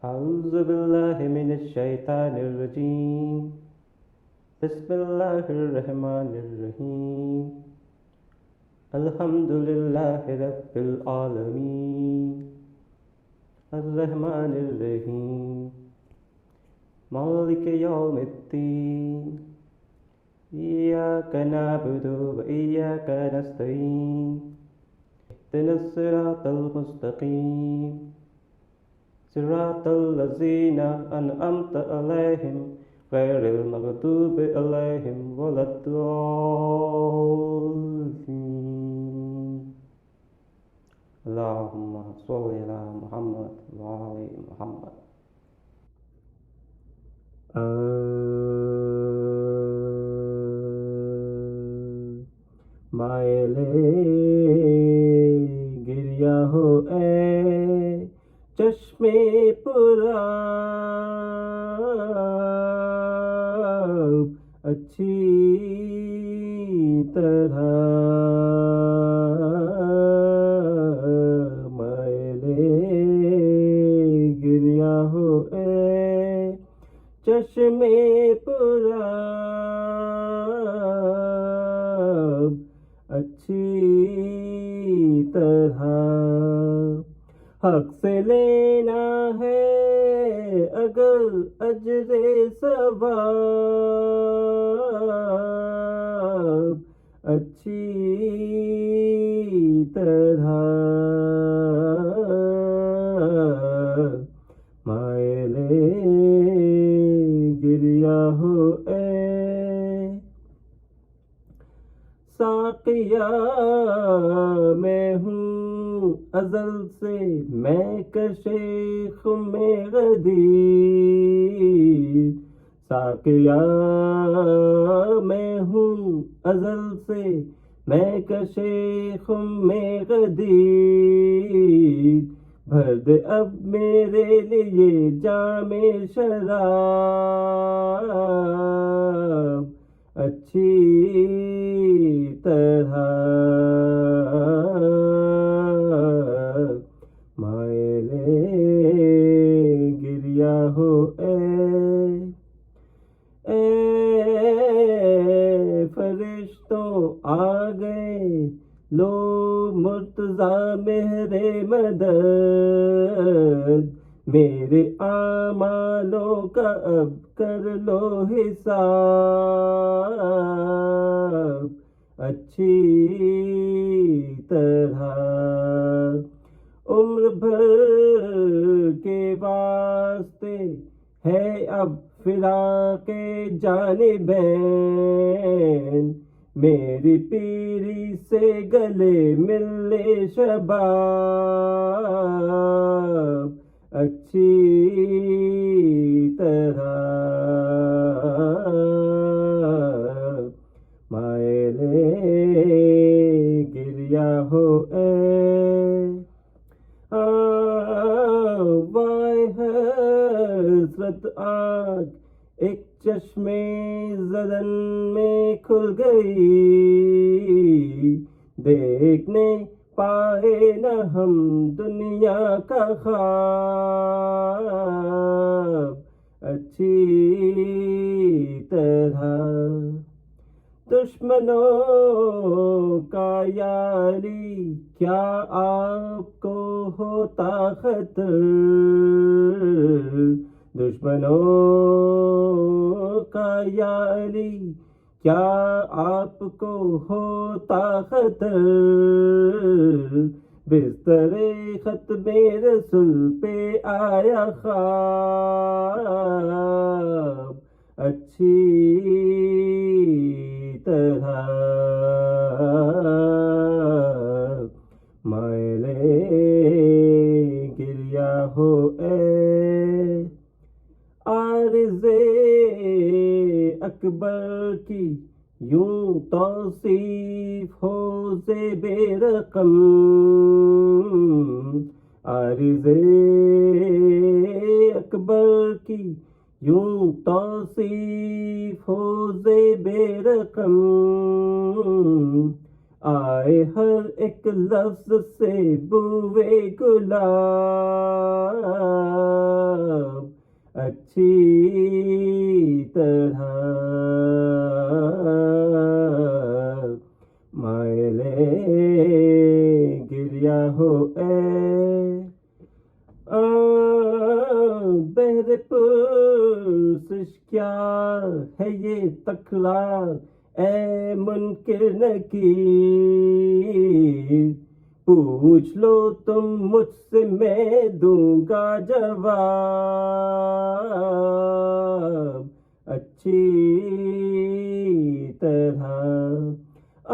أعوذ بالله من الشيطان الرجيم بسم الله الرحمن الرحيم الحمد لله رب العالمين الرحمن الرحيم مالك يوم الدين إياك نعبد وإياك نستعين اهدنا الصراط المستقيم صراط الذين أنعمت عليهم غير المغضوب عليهم ولا الضالين اللهم صل على محمد وآل محمد مائلے گریا ہو اے چشمے پرآب اچھی طرح مائلے گریا ہو اے چشمے پرآب اچھی طرح حق سے لینا ہے اگر اجر ثواب اچھی طرح مائلے گریا ہو اے ساقیا میں ہوں ازل سے میں کشیخ میں غدیر ساقیا میں ہوں ازل سے میں کشیخ میں غدیر بھر دے اب میرے لیے جام شراب اچھی طرح مائلے گریا ہو اے فرشتوں آ گئے لو مرتضیٰ مہر مدد میرے اعمالوں کا اب کر لو حساب اچھی طرح عمر بھر کے واسطے ہے اب فراق جانبین میری پیری سے گلے ملے شباب اچھی طرح مائلے گریا ہو اے وائے حسرت آنکھ ایک چشمے زدن میں کھل گئی دیکھنے پائے نہ ہم دنیا کا خواب اچھی طرح دشمنوں کا یاری کیا آپ کو ہوتا خطر دشمنوں کا یاری کیا آپ کو ہوتا خطر بستر ختم رسول پہ آیا خواب اچھی طرح مائلے گریا ہو اے عارض اکبر کی یوں توصیف ہو زیب رقم عارض اکبر کی یوں توصیف ہو زیب رقم آئے ہر ایک لفظ سے بوئے گلاب اچھی طرح مائل گریا ہو اے بہر پرسش کیا ہے یہ تکرار اے منکر نکیر پوچھ لو تم مجھ سے میں دوں گا جواب اچھی طرح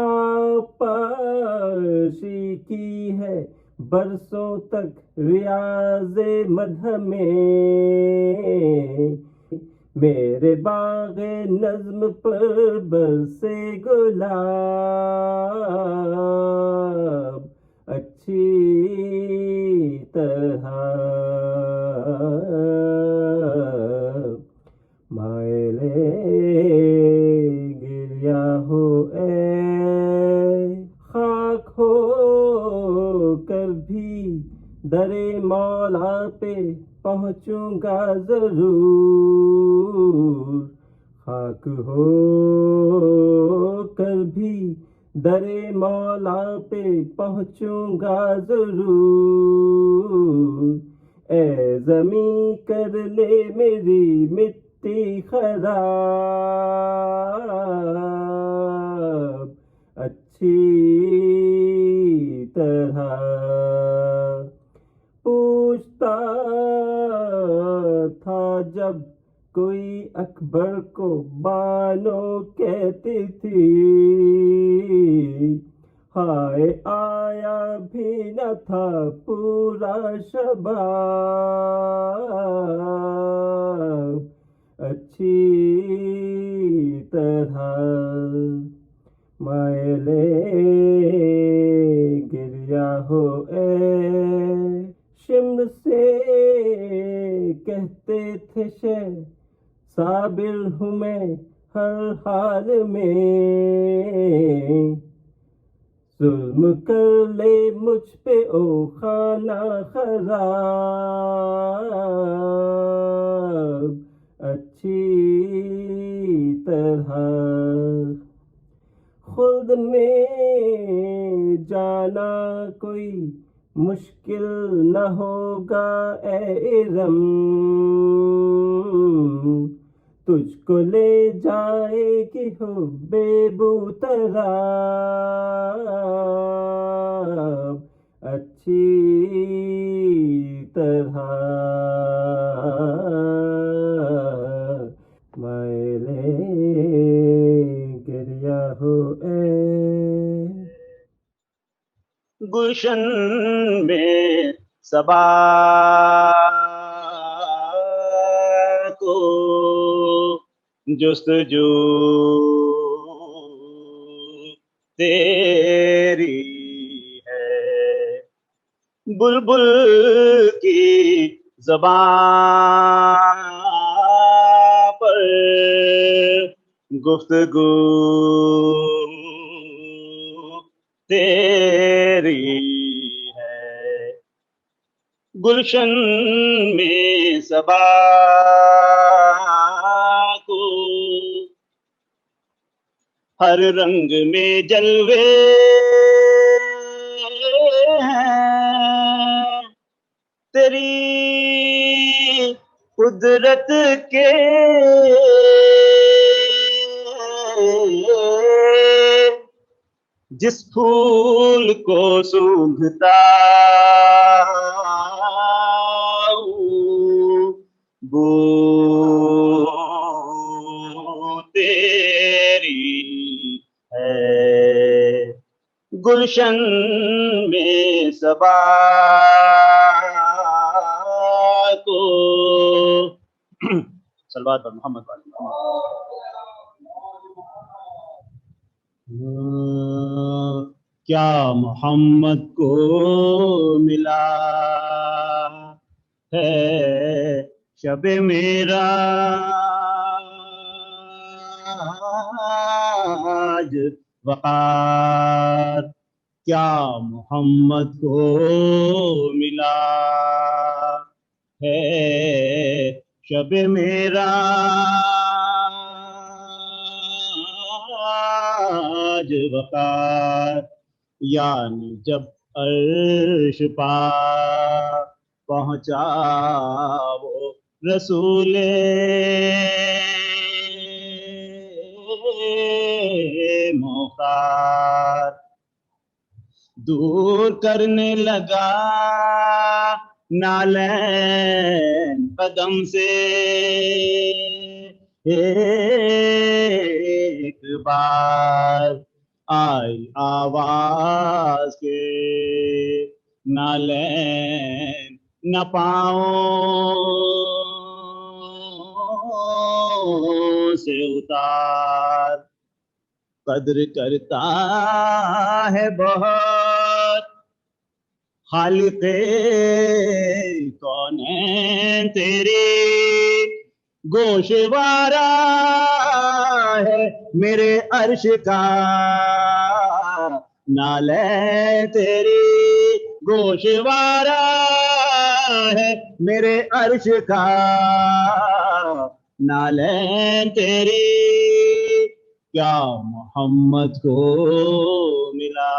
آپ پارشی کی ہے برسوں تک ریاض مدح میں میرے باغ نظم پر برسے گلاب اچھی طرح مائل گریا ہو اے خاک ہو کر بھی در مولا پہ پہنچوں گا ضرور خاک ہو کر بھی در مولا پہ پہنچوں گا ضرور اے زمیں کر لے میری مٹی خراب اچھی طرح پوچھتا تھا جب کوئی اکبر کو بانو کہتی تھی ہائے آیا بھی نہ تھا پورا شباب اچھی طرح مائل گریا ہو اے شمر سے کہتے تھے صابر ہوں میں ہر حال میں ظلم کر لے مجھ پہ او خانہ خراب اچھی طرح خلد میں جانا کوئی مشکل نہ ہوگا اے ارم تجھ کو لے جائے گی حب بوتراب اچھی طرح مائل گریا ہو اے گلشن میں صبا کو جستجو تیری ہے بلبل کی زبان پر گفتگو تیری ہے گلشن میں صبا کو ہر رنگ میں جلوے ہیں تیری قدرت کے جس پھول کو سونگھتا بو تیری ہے گلشن میں صبا کو صلوات پر محمد علیہ کیا محمد کو ملا ہے شب معراج وقار کیا محمد کو ملا ہے شب معراج وقار، یعنی جب عرش پا پہنچا وہ رسول مختار، دور کرنے لگا نالین قدم سے ایک بار آئی آواز کے نالین نہ پاؤں سے اتار، قدر کرتا ہے بہت خالق کونین تیری، گوشوارہ ہے میرے عرش کا نالے تیری، گوشوارہ ہے میرے عرش کا نالے تیری، کیا محمد کو ملا۔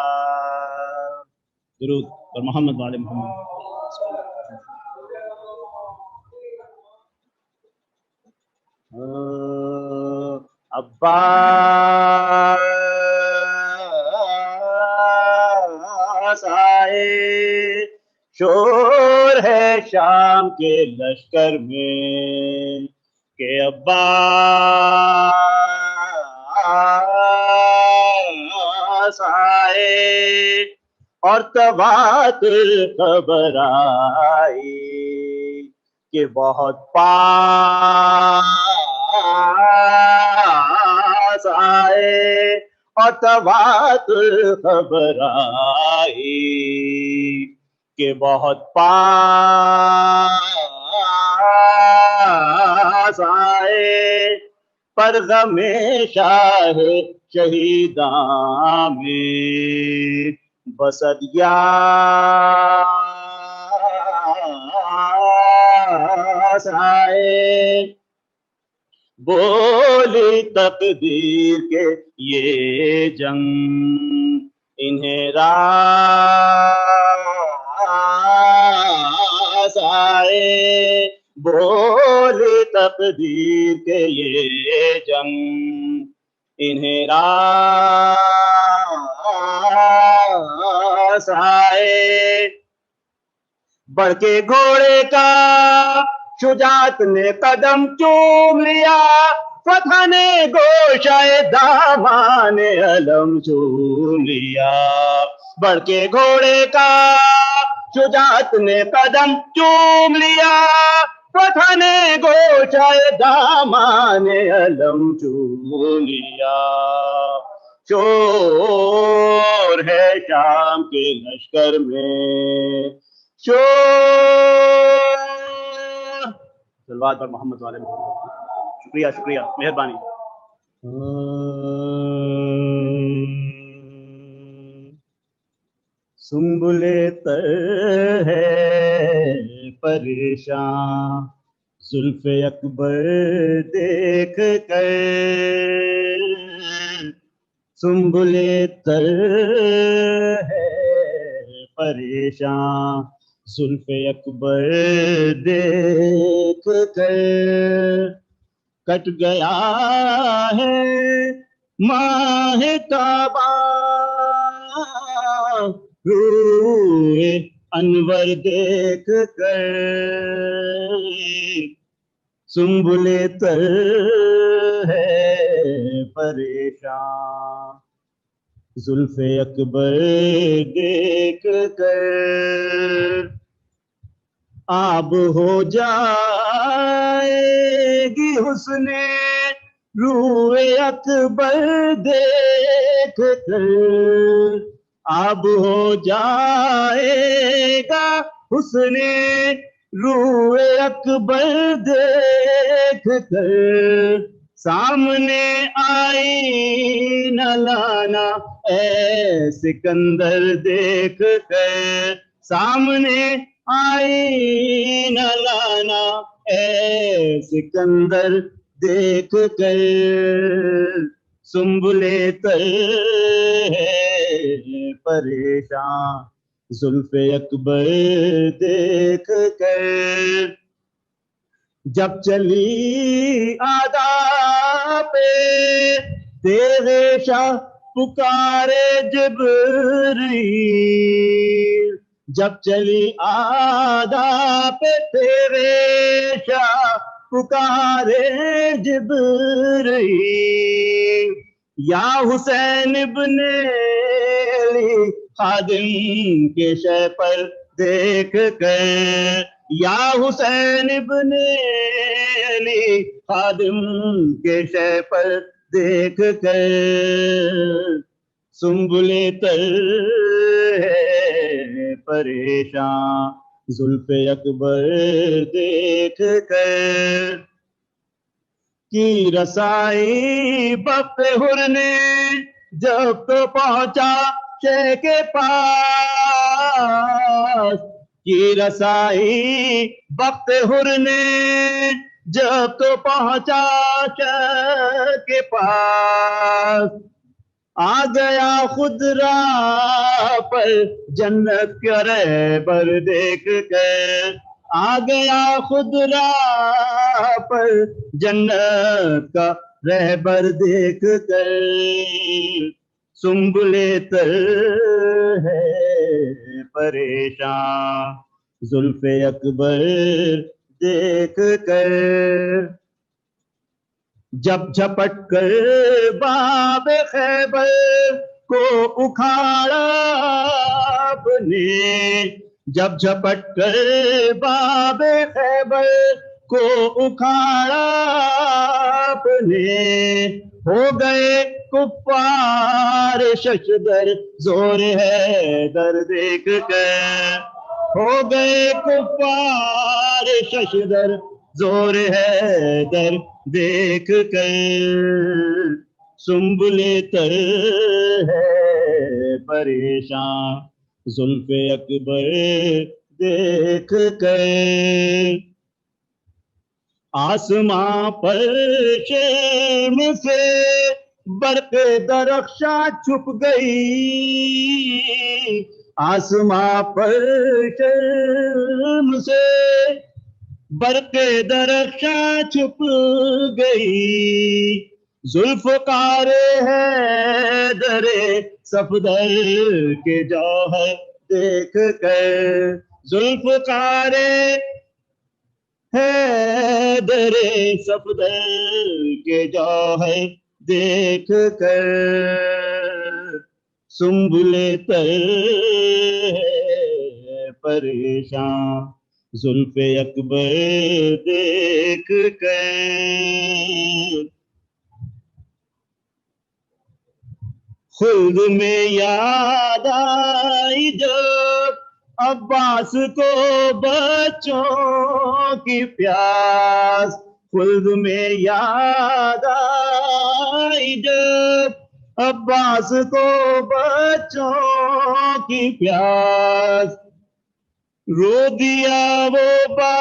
درود پر محمد والے محمد۔ عباس آئے، شور ہے شام کے لشکر میں کہ عباس آئے، اور تواتر خبر آئی کہ بہت پاس آئے، اور تواتر خبر آئی کہ بہت پاس آئے، پر غم شاہ شہیداں میں بسد یاس آئے، بولی تقدیر کے یہ جنگ انہیں راس آئے، بولی تقدیر کے یہ جنگ انہیں راس آئے، بڑھ کے گھوڑے کا شجاعت نے قدم چوم لیا، فتح نے گوشائے دامان علم چوم لیا، بڑھ کے گھوڑے کا شجاعت نے قدم چوم لیا، فتح نے گوشائے دامان علم چوم لیا، شور ہے شام کے لشکر میں، شور صلوات پر محمد والے محمد۔ شکریہ شکریہ، مہربانی۔ سنبلے تر ہے پریشان زلف اکبر دیکھ کر، سنبلے تر ہے پریشان زلف اکبر دیکھ کر، کٹ گیا ہے ماہ تاباں روح انور دیکھ کر، سنبلے تر ہے پریشان زلف اکبر دیکھ کر، آب ہو جائے گی حسن روح اکبر دیکھ کر، آب ہو جائے گا حسن روح اکبر دیکھ کر، سامنے آئی نہ لانا اے سکندر دیکھ کر، سامنے آئینہ لانا اے سکندر دیکھ کر، سنبلے تر ہے پریشان زلف اکبر دیکھ کر، جب چلی آدا پہ تیرے شاہ پکارے جبریل، جب چلی آدا پہ تیرے شاہ پکارے جبریل، یا حسین ابن علی خادم کے شے پر دیکھ کر، یا حسین ابن علی خادم کے شے پر دیکھ کر، سنبلے تر ہے پریشان زلف اکبر دیکھ کر، کی رسائی بخت حر نے جب تو پہنچا شہ کے پاس، کی رسائی بخت حر نے جب تو پہنچا شہ کے پاس، آ گیا خود راہ پر جنت کا رہبر دیکھ کر، آ گیا خود راہ پر جنت کا رہبر دیکھ کر، سنبلے تر ہے پریشان زلف اکبر دیکھ کر، جب جھپٹ کر باب خیبر کو اکھاڑا آپ نے، جب جھپٹ کر باب خیبر کو اکھاڑا آپ نے، ہو گئے کفار ششدر زور ہے در دیکھ کر، ہو گئے کفار ششدر زور ہے در دیکھ کر، سنبلے تر ہے پریشان زلف اکبر دیکھ کر، آسماں پر شرم سے برق درخشاں چھپ گئی، آسماں پر شرم سے برق درخشاں چھپ گئی، ذوالفقار حیدر صفدر کے جوہر دیکھ کر، ذوالفقار حیدر صفدر کے جوہر دیکھ کر، سنبلے تر ہے پریشان زلف اکبر دیکھ کر، خلد میں یاد آئی جب عباس کو بچوں کی پیاس، خلد میں یاد آئی جب عباس کو بچوں کی پیاس، رو دیا وہ با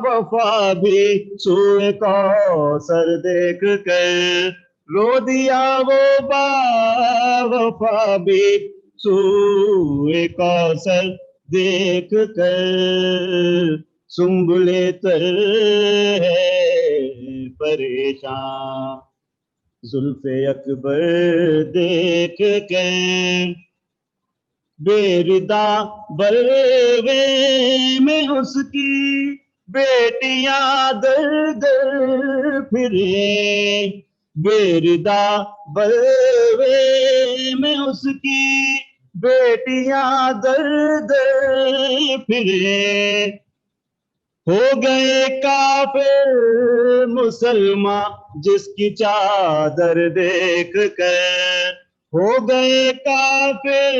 وفا بھی سوئے کوثر دیکھ کر، رو دیا وہ با وفا بھی سوئے کوثر دیکھ کر، سنبلے تر ہے پریشان زلف اکبر دیکھ کر، بے ردا بلوے میں اس کی بیٹیاں در در پھرے، بے ردا بلوے میں اس کی بیٹیاں در در پھرے، ہو گئے کافر مسلمان جس کی چادر دیکھ کر، ہو گئے کافر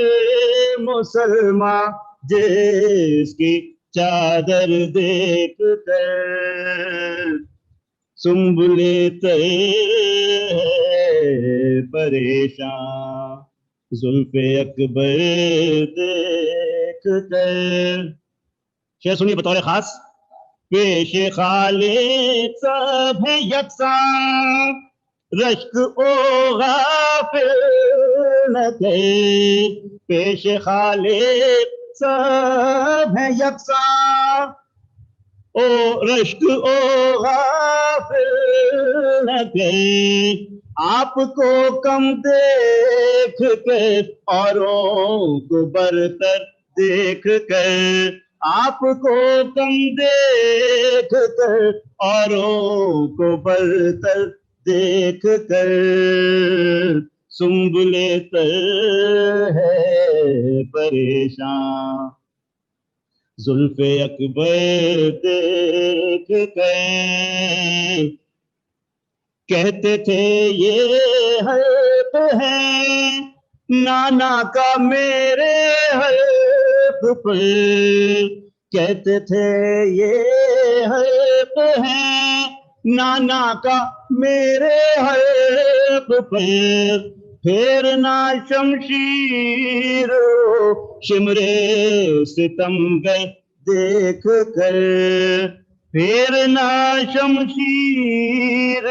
مسلمان جس کی چادر دیکھ کر، سنبلے تر ہے پریشان زلف اکبر دیکھ کر، شعر سنیے بطور خاص. پیش خالق سب ہے یکساں، رشک او غافل نہ گئے. پیش خالق سب ہے یکساں، او رشک او غافل نہ گئے. آپ کو کم دیکھ کر اوروں کو برتر دیکھ کر، آپ کو کم دیکھ کر اوروں کو برتر دیکھ کر، سنبلے تر ہے پریشان، زلف اکبر دیکھ کر. کہتے تھے یہ حلف ہے نانا کا میرے حلف پر، کہتے تھے یہ حلف ہے نانا کا میرے حلف پر. پھیرنا شمشیر شمرے ستمگر دیکھ کر، پھیرنا شمشیر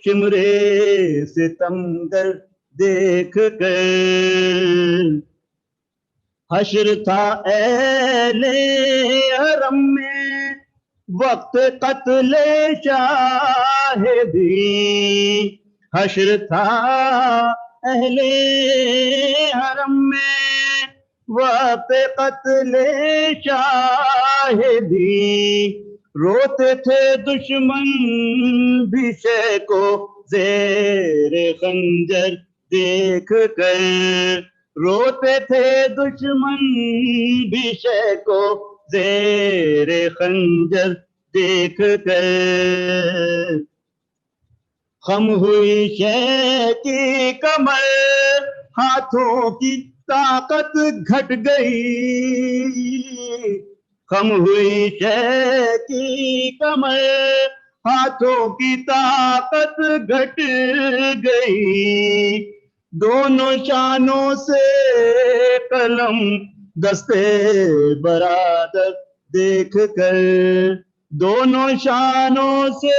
شمرے ستمگر دیکھ کر. حشر تھا اہل حرم میں وقت قتل شاہدی، حشر تھا اہل حرم میں وقت قتل شاہدی. روتے تھے دشمن بھی شے کو زیر خنجر دیکھ کر، روتے تھے دشمن بھی شے کو زیر خنجر دیکھ کر. خم ہوئی شے کی کمر ہاتھوں کی طاقت گھٹ گئی، خم ہوئی شے کی کمر ہاتھوں کی طاقت گھٹ گئی. دونوں شانوں سے قلم دستے برادر دیکھ کر، دونوں شانوں سے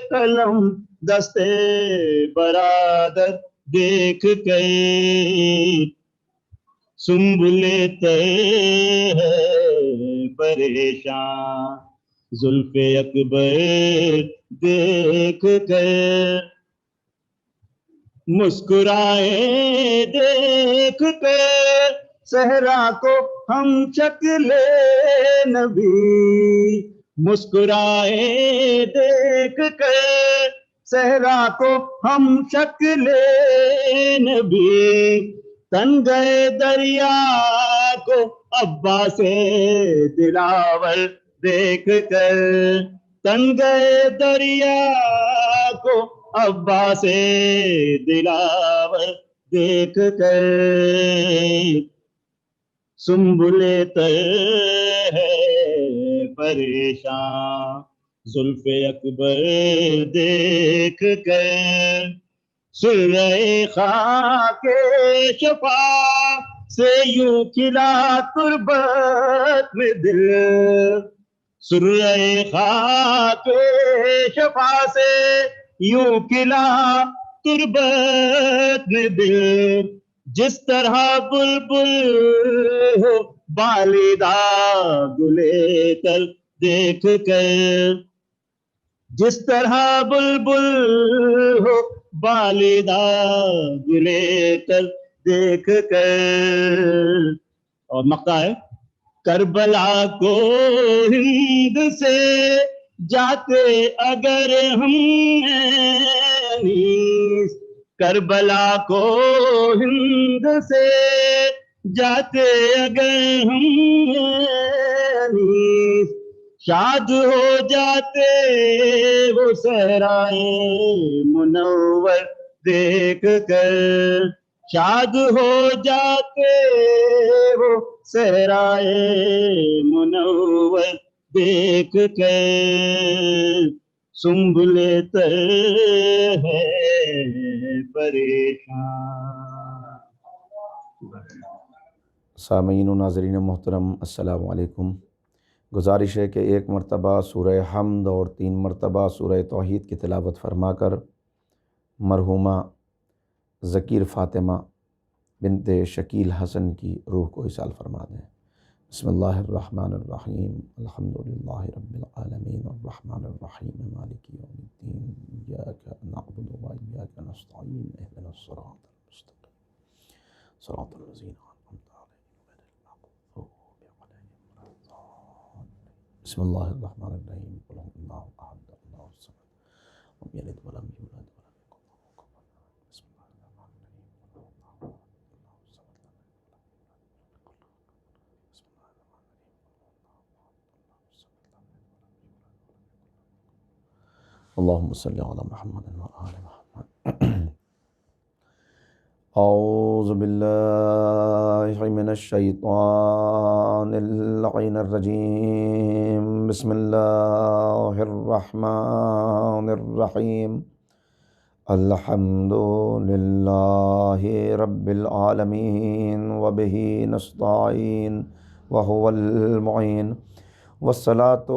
قلم دستے برادر دیکھ کر. سنبلے تر ہے پریشان، زلف اکبر دیکھ کر. مسکرائے دیکھ کر صحرا کو ہم شکل نبی، مسکرائے دیکھ کر صحرا کو ہم شکل نبی. تن گئے دریا کو عباس دلاور دیکھ کر، تن گئے دریا کو عباس دلاور دیکھ کر. سنبلے تر ہے پریشان، زلف اکبر دیکھ کر. سرہ خاک شفا سے یوں کھلا تربت میں دل، سرہ خاک شفا سے یوں کھلا تربت میں دل. جس طرح بلبل ہو بالیدہ گلے تر دیکھ کر، جس طرح بلبل ہو بالیدہ گلے تر دیکھ کر. اور مقطع ہے. کربلا کو ہند سے جاتے اگر ہم نیز، کربلا کو ہند سے جاتے اگر ہم نیز، شاد ہو جاتے وہ صحرائے منور دیکھ کر، شاد ہو جاتے وہ صحرائے منور دیکھ کر. سنبلے تر ہے پریشان. سامعین و ناظرین محترم، السلام علیکم۔ گزارش ہے کہ ایک مرتبہ سورہ حمد اور 3 مرتبہ سورہ توحید کی تلاوت فرما کر مرحومہ ذکیر فاطمہ بنت شکیل حسن کی روح کو اصال فرما دیں۔ بسم اللہ الرحمن الرحیم، الحمدللہ رب العالمین الرحمن الرحیم مالک یوم الدین، ایاک نعبد و ایاک نستعین، اہدنا الصراط المستقیم صراط الذین انعمت علیہم غیر المغضوب علیہم ولا الضالین۔ بسم اللہ الرحمن الرحیم، قل هو اللہ احد اللہ الصمد لم یلد ولم یولد ولم یکن له کفوا احد۔ بسم اللہ الرحمن الرحیم، قل هو اللہ احد اللہ الصمد لم یلد ولم یولد ولم یکن له کفوا احد۔ بسم اللہ الرحمن الرحیم، قل هو اللہ احد اللہ الصمد لم یلد ولم یولد ولم یکن له۔ اللہم صلی علی محمد وآل محمد۔ اعوذ باللہ من الشیطان اللعین الرجیم، بسم اللہ الرحمن الرحیم، الحمد للہ رب العالمین وبہ نستعین وہو المعین، والصلاة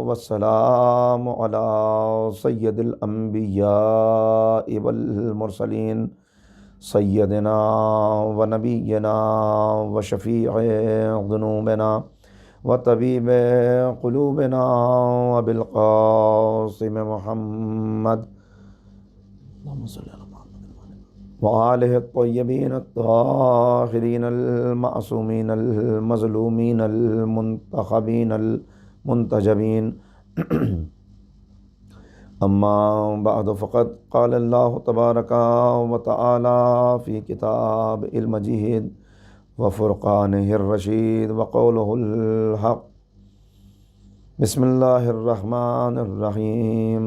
والسلام علی سید الانبیاء والمرسلین، سیدنا و نبینا و شفیع ذنوبنا و طبیب قلوبنا و بالقاسم محمد اللہم صلی علی محمد و آلہ الطیبین الطاہرین المعصومین المظلومین المنتخبین المنتجبین۔ اما بعد فقد قال اللہ تبارک و تعالی فی کتاب المجید و فرقانہ الرشید و قولہ الحق۔ بسم اللہ الرحمن الرحیم،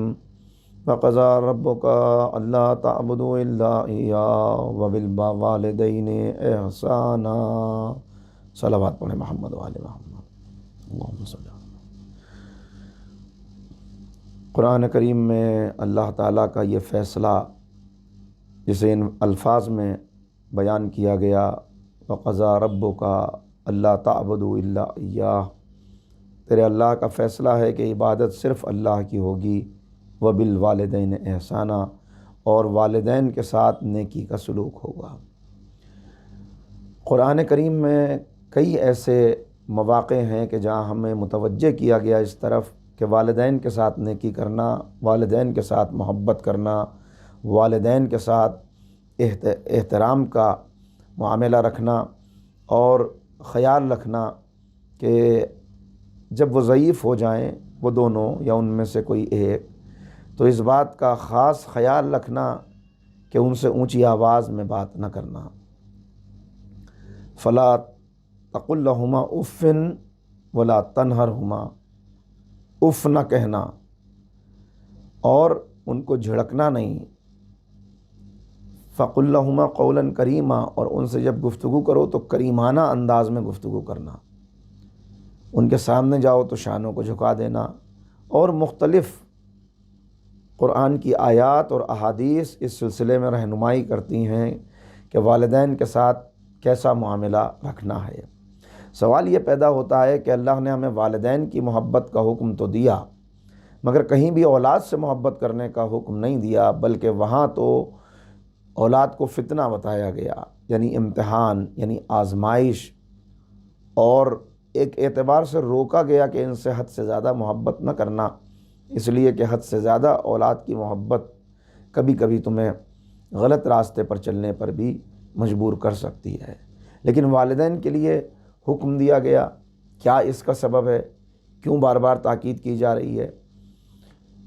وقضى ربک الا تعبدوا الا ایاہ وبالوالدین احسانا۔ صلوات پڑھیں محمد و آل محمد، اللہم صلی اللہ۔ قرآن کریم میں اللہ تعالیٰ کا یہ فیصلہ جسے ان الفاظ میں بیان کیا گیا، وَقَضَىٰ رَبُّكَ أَلَّا تَعْبُدُوا إِلَّا إِيَّاهُ، تیرے اللہ کا فیصلہ ہے کہ عبادت صرف اللہ کی ہوگی، وَبِالْوَالِدَيْنِ إِحْسَانًا، اور والدین کے ساتھ نیکی کا سلوک ہوگا۔ قرآن کریم میں کئی ایسے مواقع ہیں کہ جہاں ہمیں متوجہ کیا گیا اس طرف کہ والدین کے ساتھ نیکی کرنا، والدین کے ساتھ محبت کرنا، والدین کے ساتھ احترام کا معاملہ رکھنا، اور خیال رکھنا کہ جب وہ ضعیف ہو جائیں وہ دونوں یا ان میں سے کوئی ایک، تو اس بات کا خاص خیال رکھنا کہ ان سے اونچی آواز میں بات نہ کرنا۔ فلا تقل لہما اف ولا تنہرہما، اف نہ کہنا اور ان کو جھڑکنا نہیں۔ فقل لہما قولا کریما، اور ان سے جب گفتگو کرو تو کریمانہ انداز میں گفتگو کرنا، ان کے سامنے جاؤ تو شانوں کو جھکا دینا۔ اور مختلف قرآن کی آیات اور احادیث اس سلسلے میں رہنمائی کرتی ہیں کہ والدین کے ساتھ کیسا معاملہ رکھنا ہے۔ سوال یہ پیدا ہوتا ہے کہ اللہ نے ہمیں والدین کی محبت کا حکم تو دیا، مگر کہیں بھی اولاد سے محبت کرنے کا حکم نہیں دیا، بلکہ وہاں تو اولاد کو فتنہ بتایا گیا، یعنی امتحان، یعنی آزمائش، اور ایک اعتبار سے روکا گیا کہ ان سے حد سے زیادہ محبت نہ کرنا، اس لیے کہ حد سے زیادہ اولاد کی محبت کبھی کبھی تمہیں غلط راستے پر چلنے پر بھی مجبور کر سکتی ہے۔ لیکن والدین کے لیے حکم دیا گیا، کیا اس کا سبب ہے؟ کیوں بار بار تاکید کی جا رہی ہے؟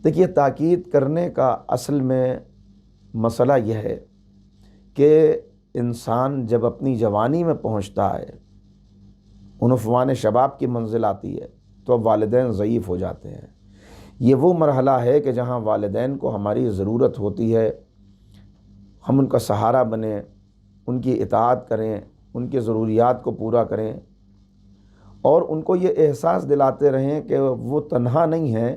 دیکھیے، تاکید کرنے کا اصل میں مسئلہ یہ ہے کہ انسان جب اپنی جوانی میں پہنچتا ہے، عنفوان شباب کی منزل آتی ہے، تو اب والدین ضعیف ہو جاتے ہیں۔ یہ وہ مرحلہ ہے کہ جہاں والدین کو ہماری ضرورت ہوتی ہے، ہم ان کا سہارا بنیں، ان کی اطاعت کریں، ان کی ضروریات کو پورا کریں، اور ان کو یہ احساس دلاتے رہیں کہ وہ تنہا نہیں ہیں،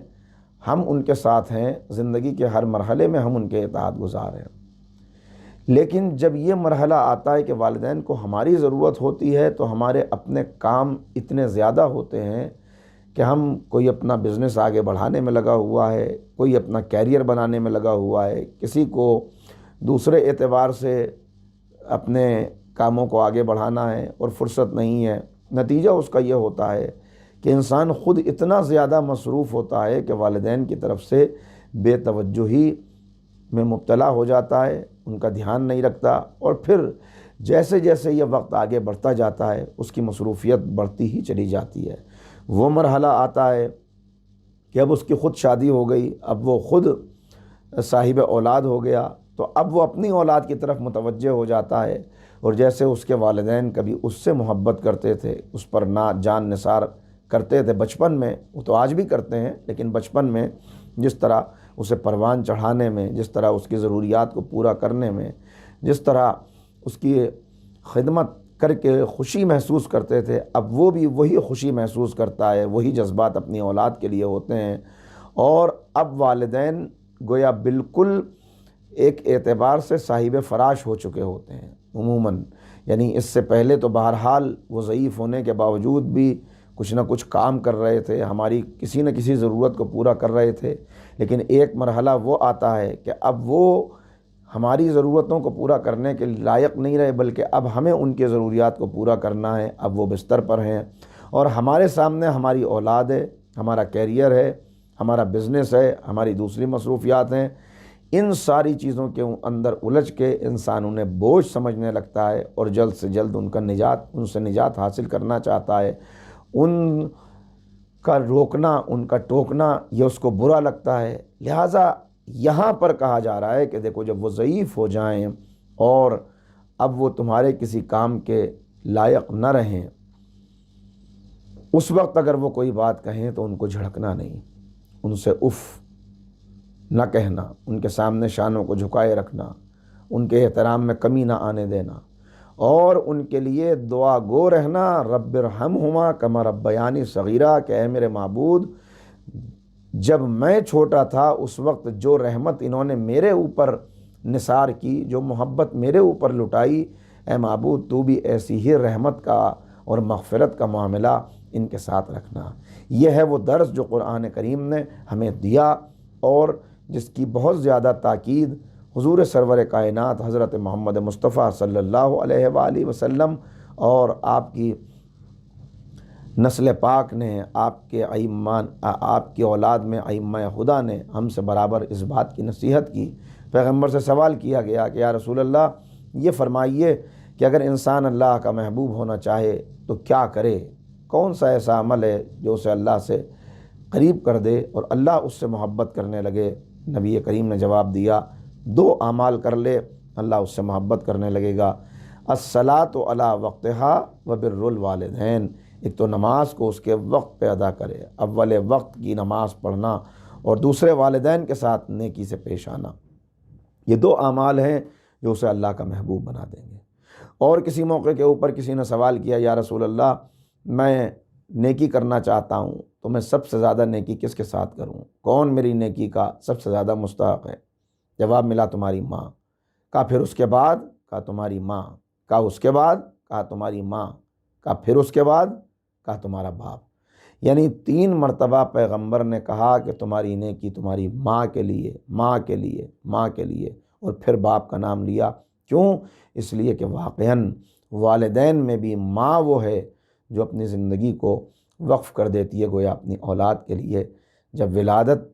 ہم ان کے ساتھ ہیں، زندگی کے ہر مرحلے میں ہم ان کے اطاعت گزار ہیں۔ لیکن جب یہ مرحلہ آتا ہے کہ والدین کو ہماری ضرورت ہوتی ہے تو ہمارے اپنے کام اتنے زیادہ ہوتے ہیں کہ ہم کوئی اپنا بزنس آگے بڑھانے میں لگا ہوا ہے، کوئی اپنا کیریئر بنانے میں لگا ہوا ہے، کسی کو دوسرے اعتبار سے اپنے کاموں کو آگے بڑھانا ہے اور فرصت نہیں ہے۔ نتیجہ اس کا یہ ہوتا ہے کہ انسان خود اتنا زیادہ مصروف ہوتا ہے کہ والدین کی طرف سے بے توجہی میں مبتلا ہو جاتا ہے، ان کا دھیان نہیں رکھتا، اور پھر جیسے جیسے یہ وقت آگے بڑھتا جاتا ہے اس کی مصروفیت بڑھتی ہی چلی جاتی ہے۔ وہ مرحلہ آتا ہے کہ اب اس کی خود شادی ہو گئی، اب وہ خود صاحب اولاد ہو گیا، تو اب وہ اپنی اولاد کی طرف متوجہ ہو جاتا ہے، اور جیسے اس کے والدین کبھی اس سے محبت کرتے تھے، اس پر جان نثار کرتے تھے بچپن میں، وہ تو آج بھی کرتے ہیں، لیکن بچپن میں جس طرح اسے پروان چڑھانے میں، جس طرح اس کی ضروریات کو پورا کرنے میں، جس طرح اس کی خدمت کر کے خوشی محسوس کرتے تھے، اب وہ بھی وہی خوشی محسوس کرتا ہے، وہی جذبات اپنی اولاد کے لیے ہوتے ہیں۔ اور اب والدین گویا بالکل ایک اعتبار سے صاحب فراش ہو چکے ہوتے ہیں عموماً، یعنی اس سے پہلے تو بہرحال وہ ضعیف ہونے کے باوجود بھی کچھ نہ کچھ کام کر رہے تھے، ہماری کسی نہ کسی ضرورت کو پورا کر رہے تھے، لیکن ایک مرحلہ وہ آتا ہے کہ اب وہ ہماری ضرورتوں کو پورا کرنے کے لائق نہیں رہے، بلکہ اب ہمیں ان کے ضروریات کو پورا کرنا ہے۔ اب وہ بستر پر ہیں اور ہمارے سامنے ہماری اولاد ہے، ہمارا کیریئر ہے، ہمارا بزنس ہے، ہماری دوسری مصروفیات ہیں۔ ان ساری چیزوں کے اندر الجھ کے انسان انہیں بوجھ سمجھنے لگتا ہے اور جلد سے جلد ان سے نجات حاصل کرنا چاہتا ہے۔ ان کا روکنا، ان کا ٹوکنا یہ اس کو برا لگتا ہے۔ لہٰذا یہاں پر کہا جا رہا ہے کہ دیکھو جب وہ ضعیف ہو جائیں اور اب وہ تمہارے کسی کام کے لائق نہ رہیں، اس وقت اگر وہ کوئی بات کہیں تو ان کو جھڑکنا نہیں، ان سے اف نہ کہنا، ان کے سامنے شانوں کو جھکائے رکھنا، ان کے احترام میں کمی نہ آنے دینا، اور ان کے لیے دعا گو رہنا، رب ارحمہما کما ربیانی صغیرہ، کہ اے میرے معبود جب میں چھوٹا تھا اس وقت جو رحمت انہوں نے میرے اوپر نثار کی، جو محبت میرے اوپر لٹائی، اے معبود تو بھی ایسی ہی رحمت کا اور مغفرت کا معاملہ ان کے ساتھ رکھنا۔ یہ ہے وہ درس جو قرآن کریم نے ہمیں دیا، اور جس کی بہت زیادہ تاکید حضور سرور کائنات حضرت محمد مصطفیٰ صلی اللہ علیہ وآلہ وسلم اور آپ کی نسل پاک نے، آپ کے ائمان، آپ کی اولاد میں ائمہ خدا نے ہم سے برابر اس بات کی نصیحت کی۔ پیغمبر سے سوال کیا گیا کہ یا رسول اللہ یہ فرمائیے کہ اگر انسان اللہ کا محبوب ہونا چاہے تو کیا کرے، کون سا ایسا عمل ہے جو اسے اللہ سے قریب کر دے اور اللہ اس سے محبت کرنے لگے؟ نبی کریم نے جواب دیا 2 اعمال کر لے، اللہ اس سے محبت کرنے لگے گا، الصلاۃ علی وقتہا وبر الوالدین، ایک تو نماز کو اس کے وقت پہ ادا کرے، اول وقت کی نماز پڑھنا، اور دوسرے والدین کے ساتھ نیکی سے پیش آنا۔ یہ 2 اعمال ہیں جو اسے اللہ کا محبوب بنا دیں گے۔ اور کسی موقع کے اوپر کسی نے سوال کیا یا رسول اللہ میں نیکی کرنا چاہتا ہوں تو میں سب سے زیادہ نیکی کس کے ساتھ کروں، کون میری نیکی کا سب سے زیادہ مستحق ہے؟ جواب ملا تمہاری ماں۔ کہا پھر اس کے بعد؟ کہا تمہاری ماں۔ کہا اس کے بعد؟ کہا تمہاری ماں۔ کہا پھر اس کے بعد؟ کہا تمہارا باپ۔ یعنی 3 مرتبہ پیغمبر نے کہا کہ تمہاری نیکی تمہاری ماں کے لیے، ماں کے لیے، ماں کے لیے، اور پھر باپ کا نام لیا۔ کیوں؟ اس لیے کہ واقعاً والدین میں بھی ماں وہ ہے جو اپنی زندگی کو وقف کر دیتی ہے گویا اپنی اولاد کے لیے۔ جب ولادت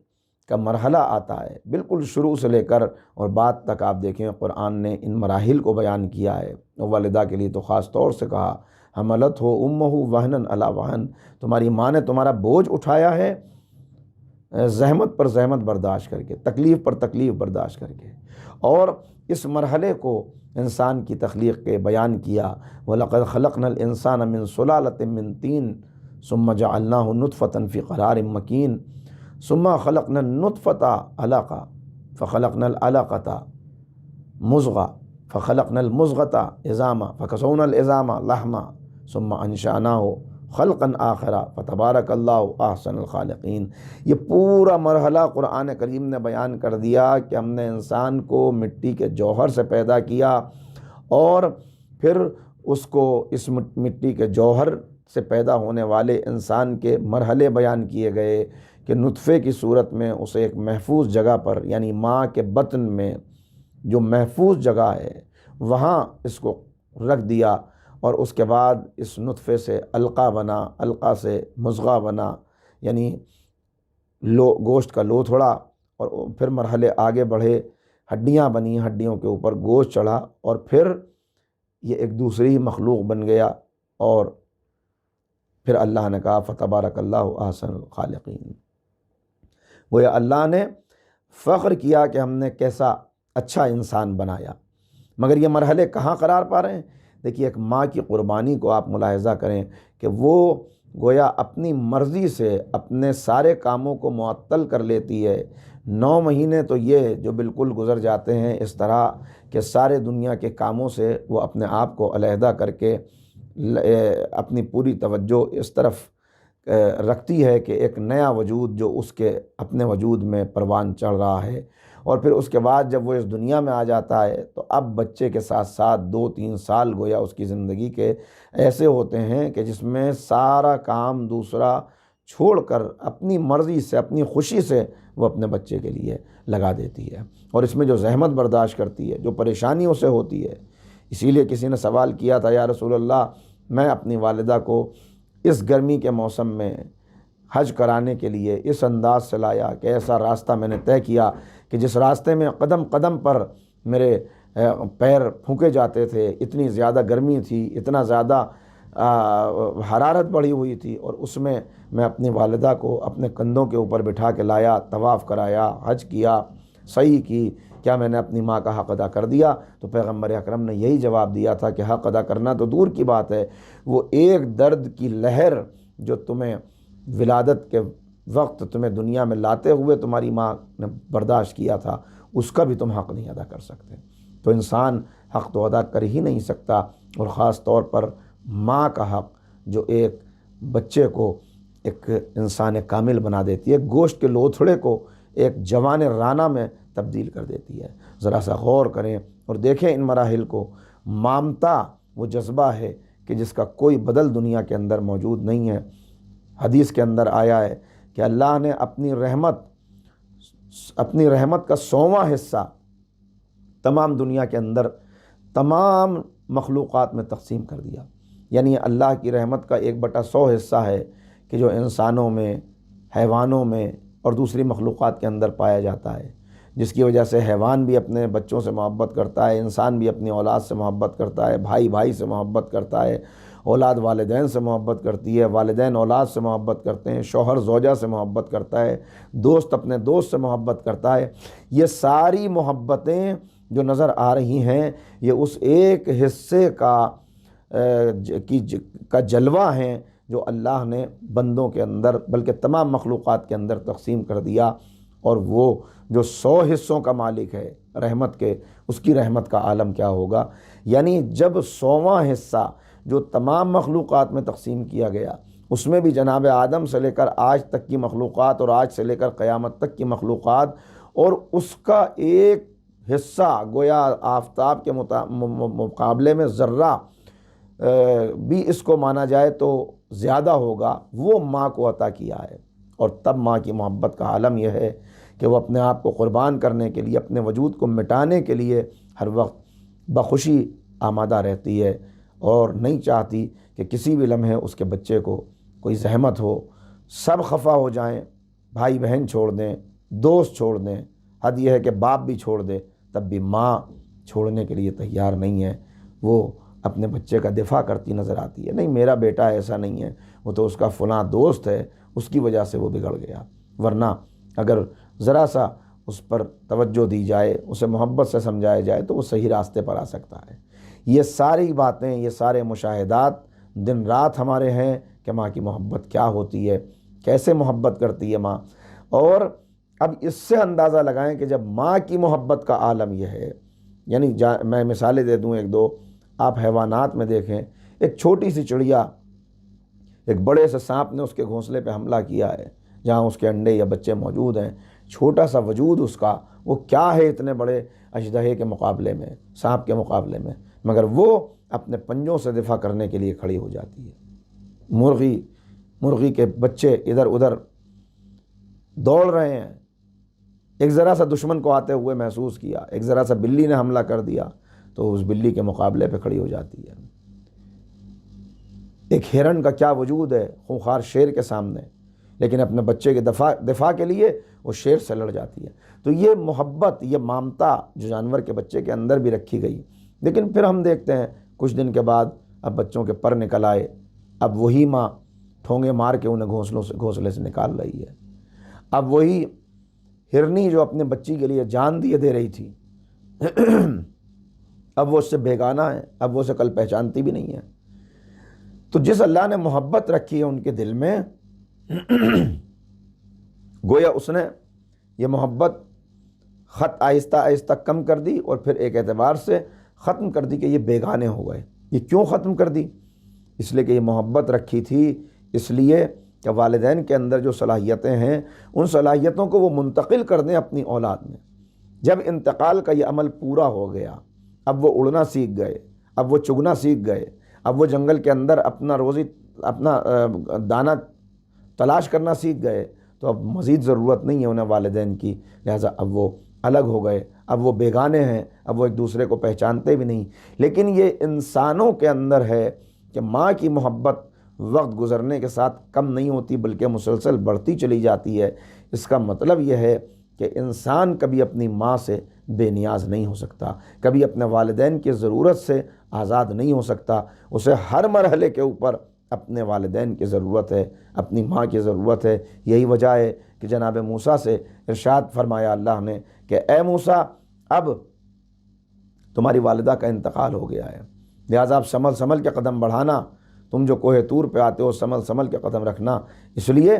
کا مرحلہ آتا ہے بالکل شروع سے لے کر اور بعد تک آپ دیکھیں قرآن نے ان مراحل کو بیان کیا ہے، والدہ کے لیے تو خاص طور سے کہا حملت ہو امہ وہنن علی وہن، تمہاری ماں نے تمہارا بوجھ اٹھایا ہے زحمت پر زحمت برداشت کر کے، تکلیف پر تکلیف برداشت کر کے۔ اور اس مرحلے کو انسان کی تخلیق کے بیان کیا، وَلَقَدْ خَلَقْنَا الْإِنسَانَ مِنْ صُلَالَةٍ مِّن طِينٍ ثُمَّ جَعَلْنَاهُ نُطْفَةً فِي قَرَارٍ مَّكِينٍ ثُمَّ خَلَقْنَا النُّطْفَةَ عَلَقَةً فَخَلَقْنَا الْعَلَقَةَ مُضْغَةً فَخَلَقْنَا الْمُضْغَةَ عِظَامًا فَكَسَوْنَا الْعِظَامَ لَحْمًا ثُمَّ أَنشَأْنَاهُ خلقاً آخرا فتبارک اللہ احسن الخالقین۔ یہ پورا مرحلہ قرآن کریم نے بیان کر دیا کہ ہم نے انسان کو مٹی کے جوہر سے پیدا کیا، اور پھر اس کو اس مٹی کے جوہر سے پیدا ہونے والے انسان کے مرحلے بیان کیے گئے کہ نطفے کی صورت میں اسے ایک محفوظ جگہ پر، یعنی ماں کے بطن میں جو محفوظ جگہ ہے وہاں اس کو رکھ دیا، اور اس کے بعد اس نطفے سے علقہ بنا، علقہ سے مضغہ بنا، یعنی گوشت کا لوتھڑا، اور پھر مرحلے آگے بڑھے، ہڈیاں بنی، ہڈیوں کے اوپر گوشت چڑھا، اور پھر یہ ایک دوسری ہی مخلوق بن گیا، اور پھر اللہ نے کہا فتبارک اللہ احسن الخالقین۔ گویا اللہ نے فخر کیا کہ ہم نے کیسا اچھا انسان بنایا، مگر یہ مرحلے کہاں قرار پا رہے ہیں؟ دیکھیے ایک ماں کی قربانی کو آپ ملاحظہ کریں کہ وہ گویا اپنی مرضی سے اپنے سارے کاموں کو معطل کر لیتی ہے۔ 9 مہینے تو یہ جو بالکل گزر جاتے ہیں اس طرح کہ سارے دنیا کے کاموں سے وہ اپنے آپ کو علیحدہ کر کے اپنی پوری توجہ اس طرف رکھتی ہے کہ ایک نیا وجود جو اس کے اپنے وجود میں پروان چڑھ رہا ہے، اور پھر اس کے بعد جب وہ اس دنیا میں آ جاتا ہے تو اب بچے کے ساتھ ساتھ 2-3 سال گویا اس کی زندگی کے ایسے ہوتے ہیں کہ جس میں سارا کام دوسرا چھوڑ کر اپنی مرضی سے، اپنی خوشی سے وہ اپنے بچے کے لیے لگا دیتی ہے، اور اس میں جو زحمت برداشت کرتی ہے، جو پریشانیوں سے ہوتی ہے۔ اسی لیے کسی نے سوال کیا تھا، یا رسول اللہ میں اپنی والدہ کو اس گرمی کے موسم میں حج کرانے کے لیے اس انداز سے لایا کہ ایسا راستہ میں نے طے کیا کہ جس راستے میں قدم قدم پر میرے پیر پھونکے جاتے تھے، اتنی زیادہ گرمی تھی، اتنا زیادہ حرارت بڑھی ہوئی تھی، اور اس میں میں اپنی والدہ کو اپنے کندھوں کے اوپر بٹھا کے لایا، طواف کرایا، حج کیا، سعی کی، کیا میں نے اپنی ماں کا حق ادا کر دیا؟ تو پیغمبر اکرم نے یہی جواب دیا تھا کہ حق ادا کرنا تو دور کی بات ہے، وہ ایک درد کی لہر جو تمہیں ولادت کے وقت تمہیں دنیا میں لاتے ہوئے تمہاری ماں نے برداشت کیا تھا، اس کا بھی تم حق نہیں ادا کر سکتے۔ تو انسان حق تو ادا کر ہی نہیں سکتا، اور خاص طور پر ماں کا حق جو ایک بچے کو ایک انسان کامل بنا دیتی ہے، گوشت کے لوتھڑے کو ایک جوان رانا میں تبدیل کر دیتی ہے۔ ذرا سا غور کریں اور دیکھیں ان مراحل کو۔ مامتا وہ جذبہ ہے کہ جس کا کوئی بدل دنیا کے اندر موجود نہیں ہے۔ حدیث کے اندر آیا ہے کہ اللہ نے اپنی رحمت کا 100واں حصہ تمام دنیا کے اندر تمام مخلوقات میں تقسیم کر دیا، یعنی اللہ کی رحمت کا 1/100 حصہ ہے کہ جو انسانوں میں، حیوانوں میں اور دوسری مخلوقات کے اندر پایا جاتا ہے، جس کی وجہ سے حیوان بھی اپنے بچوں سے محبت کرتا ہے، انسان بھی اپنی اولاد سے محبت کرتا ہے، بھائی بھائی سے محبت کرتا ہے، اولاد والدین سے محبت کرتی ہے، والدین اولاد سے محبت کرتے ہیں، شوہر زوجہ سے محبت کرتا ہے، دوست اپنے دوست سے محبت کرتا ہے۔ یہ ساری محبتیں جو نظر آ رہی ہیں یہ اس ایک حصے کا جلوہ ہیں جو اللہ نے بندوں کے اندر بلکہ تمام مخلوقات کے اندر تقسیم کر دیا، اور وہ جو 100 حصوں کا مالک ہے رحمت کے، اس کی رحمت کا عالم کیا ہوگا؟ یعنی جب 100واں حصہ جو تمام مخلوقات میں تقسیم کیا گیا، اس میں بھی جناب آدم سے لے کر آج تک کی مخلوقات اور آج سے لے کر قیامت تک کی مخلوقات، اور اس کا ایک حصہ گویا آفتاب کے مقابلے میں ذرہ بھی اس کو مانا جائے تو زیادہ ہوگا، وہ ماں کو عطا کیا ہے۔ اور تب ماں کی محبت کا عالم یہ ہے کہ وہ اپنے آپ کو قربان کرنے کے لیے، اپنے وجود کو مٹانے کے لیے ہر وقت بخوشی آمادہ رہتی ہے، اور نہیں چاہتی کہ کسی بھی لمحے اس کے بچے کو کوئی زحمت ہو، سب خفا ہو جائیں، بھائی بہن چھوڑ دیں، دوست چھوڑ دیں، حد یہ ہے کہ باپ بھی چھوڑ دے، تب بھی ماں چھوڑنے کے لیے تیار نہیں ہے۔ وہ اپنے بچے کا دفاع کرتی نظر آتی ہے، نہیں میرا بیٹا ایسا نہیں ہے، وہ تو اس کا فلاں دوست ہے، اس کی وجہ سے وہ بگڑ گیا، ورنہ اگر ذرا سا اس پر توجہ دی جائے، اسے محبت سے سمجھایا جائے تو وہ صحیح راستے پر آ سکتا ہے۔ یہ ساری باتیں، یہ سارے مشاہدات دن رات ہمارے ہیں کہ ماں کی محبت کیا ہوتی ہے، کیسے محبت کرتی ہے ماں۔ اور اب اس سے اندازہ لگائیں کہ جب ماں کی محبت کا عالم یہ ہے، یعنی میں مثالیں دے دوں 1-2، آپ حیوانات میں دیکھیں، ایک چھوٹی سی چڑیا ایک بڑے سے سانپ نے اس کے گھونسلے پہ حملہ کیا ہے جہاں اس کے انڈے یا بچے موجود ہیں، چھوٹا سا وجود اس کا، وہ کیا ہے اتنے بڑے اژدہے کے مقابلے میں، سانپ کے مقابلے میں، مگر وہ اپنے پنجوں سے دفاع کرنے کے لیے کھڑی ہو جاتی ہے۔ مرغی کے بچے ادھر ادھر دوڑ رہے ہیں، ایک ذرا سا دشمن کو آتے ہوئے محسوس کیا، ایک ذرا سا بلی نے حملہ کر دیا تو اس بلی کے مقابلے پہ کھڑی ہو جاتی ہے۔ ایک ہرن کا کیا وجود ہے خونخوار شیر کے سامنے، لیکن اپنے بچے کے دفاع کے لیے وہ شیر سے لڑ جاتی ہے۔ تو یہ محبت، یہ مامتا جو جانور کے بچے کے اندر بھی رکھی گئی، لیکن پھر ہم دیکھتے ہیں کچھ دن کے بعد اب بچوں کے پر نکل آئے، اب وہی ماں ٹھونگے مار کے انہیں گھونسلے سے نکال رہی ہے۔ اب وہی ہرنی جو اپنے بچی کے لیے جان دے رہی تھی اب وہ اس سے بیگانہ ہے، اب وہ اسے کل پہچانتی بھی نہیں ہے۔ تو جس اللہ نے محبت رکھی ہے ان کے دل میں، گویا اس نے یہ محبت خط آہستہ آہستہ کم کر دی اور پھر ایک اعتبار سے ختم کر دی کہ یہ بیگانے ہو گئے۔ یہ کیوں ختم کر دی؟ اس لیے کہ یہ محبت رکھی تھی، اس لیے کہ والدین کے اندر جو صلاحیتیں ہیں ان صلاحیتوں کو وہ منتقل کر دیں اپنی اولاد میں۔ جب انتقال کا یہ عمل پورا ہو گیا، اب وہ اڑنا سیکھ گئے، اب وہ چگنا سیکھ گئے، اب وہ جنگل کے اندر اپنا دانہ تلاش کرنا سیکھ گئے، تو اب مزید ضرورت نہیں ہے انہیں والدین کی، لہٰذا اب وہ الگ ہو گئے، اب وہ بیگانے ہیں، اب وہ ایک دوسرے کو پہچانتے بھی نہیں۔ لیکن یہ انسانوں کے اندر ہے کہ ماں کی محبت وقت گزرنے کے ساتھ کم نہیں ہوتی بلکہ مسلسل بڑھتی چلی جاتی ہے۔ اس کا مطلب یہ ہے کہ انسان کبھی اپنی ماں سے بے نیاز نہیں ہو سکتا، کبھی اپنے والدین کی ضرورت سے آزاد نہیں ہو سکتا، اسے ہر مرحلے کے اوپر اپنے والدین کی ضرورت ہے، اپنی ماں کی ضرورت ہے۔ یہی وجہ ہے کہ جناب موسیٰ سے ارشاد فرمایا اللہ نے کہ اے موسیٰ، اب تمہاری والدہ کا انتقال ہو گیا ہے، لہٰذا اب سنبھل کے قدم بڑھانا، تم جو کوہ طور پہ آتے ہو سنبھل کے قدم رکھنا، اس لیے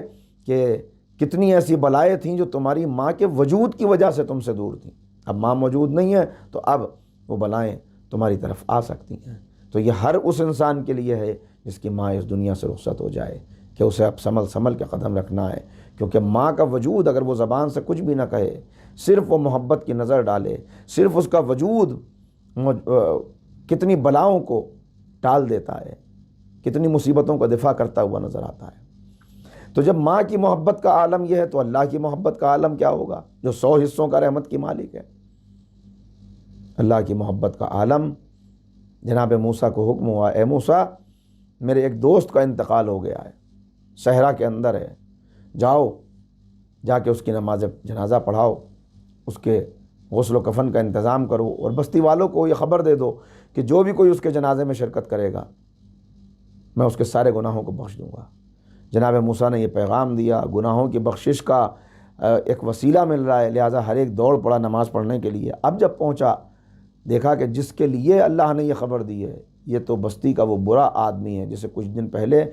کہ کتنی ایسی بلائیں تھیں جو تمہاری ماں کے وجود کی وجہ سے تم سے دور تھیں، اب ماں موجود نہیں ہے تو اب وہ بلائیں تمہاری طرف آ سکتی ہیں۔ تو یہ ہر اس انسان کے لیے ہے جس کی ماں اس دنیا سے رخصت ہو جائے کہ اسے اب سنبھل کے قدم رکھنا ہے، کیونکہ ماں کا وجود اگر وہ زبان سے کچھ بھی نہ کہے، صرف وہ محبت کی نظر ڈالے، صرف اس کا وجود کتنی بلاؤں کو ٹال دیتا ہے، کتنی مصیبتوں کا دفاع کرتا ہوا نظر آتا ہے۔ تو جب ماں کی محبت کا عالم یہ ہے تو اللہ کی محبت کا عالم کیا ہوگا جو 100 حصوں کا رحمت کی مالک ہے۔ اللہ کی محبت کا عالم، جناب موسیٰ کو حکم ہوا اے موسیٰ، میرے ایک دوست کا انتقال ہو گیا ہے، صحرا کے اندر ہے، جاؤ جا کے اس کی نماز جنازہ پڑھاؤ، اس کے غسل و کفن کا انتظام کرو، اور بستی والوں کو یہ خبر دے دو کہ جو بھی کوئی اس کے جنازے میں شرکت کرے گا میں اس کے سارے گناہوں کو بخش دوں گا۔ جناب موسیٰ نے یہ پیغام دیا، گناہوں کی بخشش کا ایک وسیلہ مل رہا ہے، لہٰذا ہر ایک دوڑ پڑا نماز پڑھنے کے لیے۔ اب جب پہنچا دیکھا کہ جس کے لیے اللہ نے یہ خبر دی ہے یہ تو بستی کا وہ برا آدمی ہے جسے کچھ دن پہلے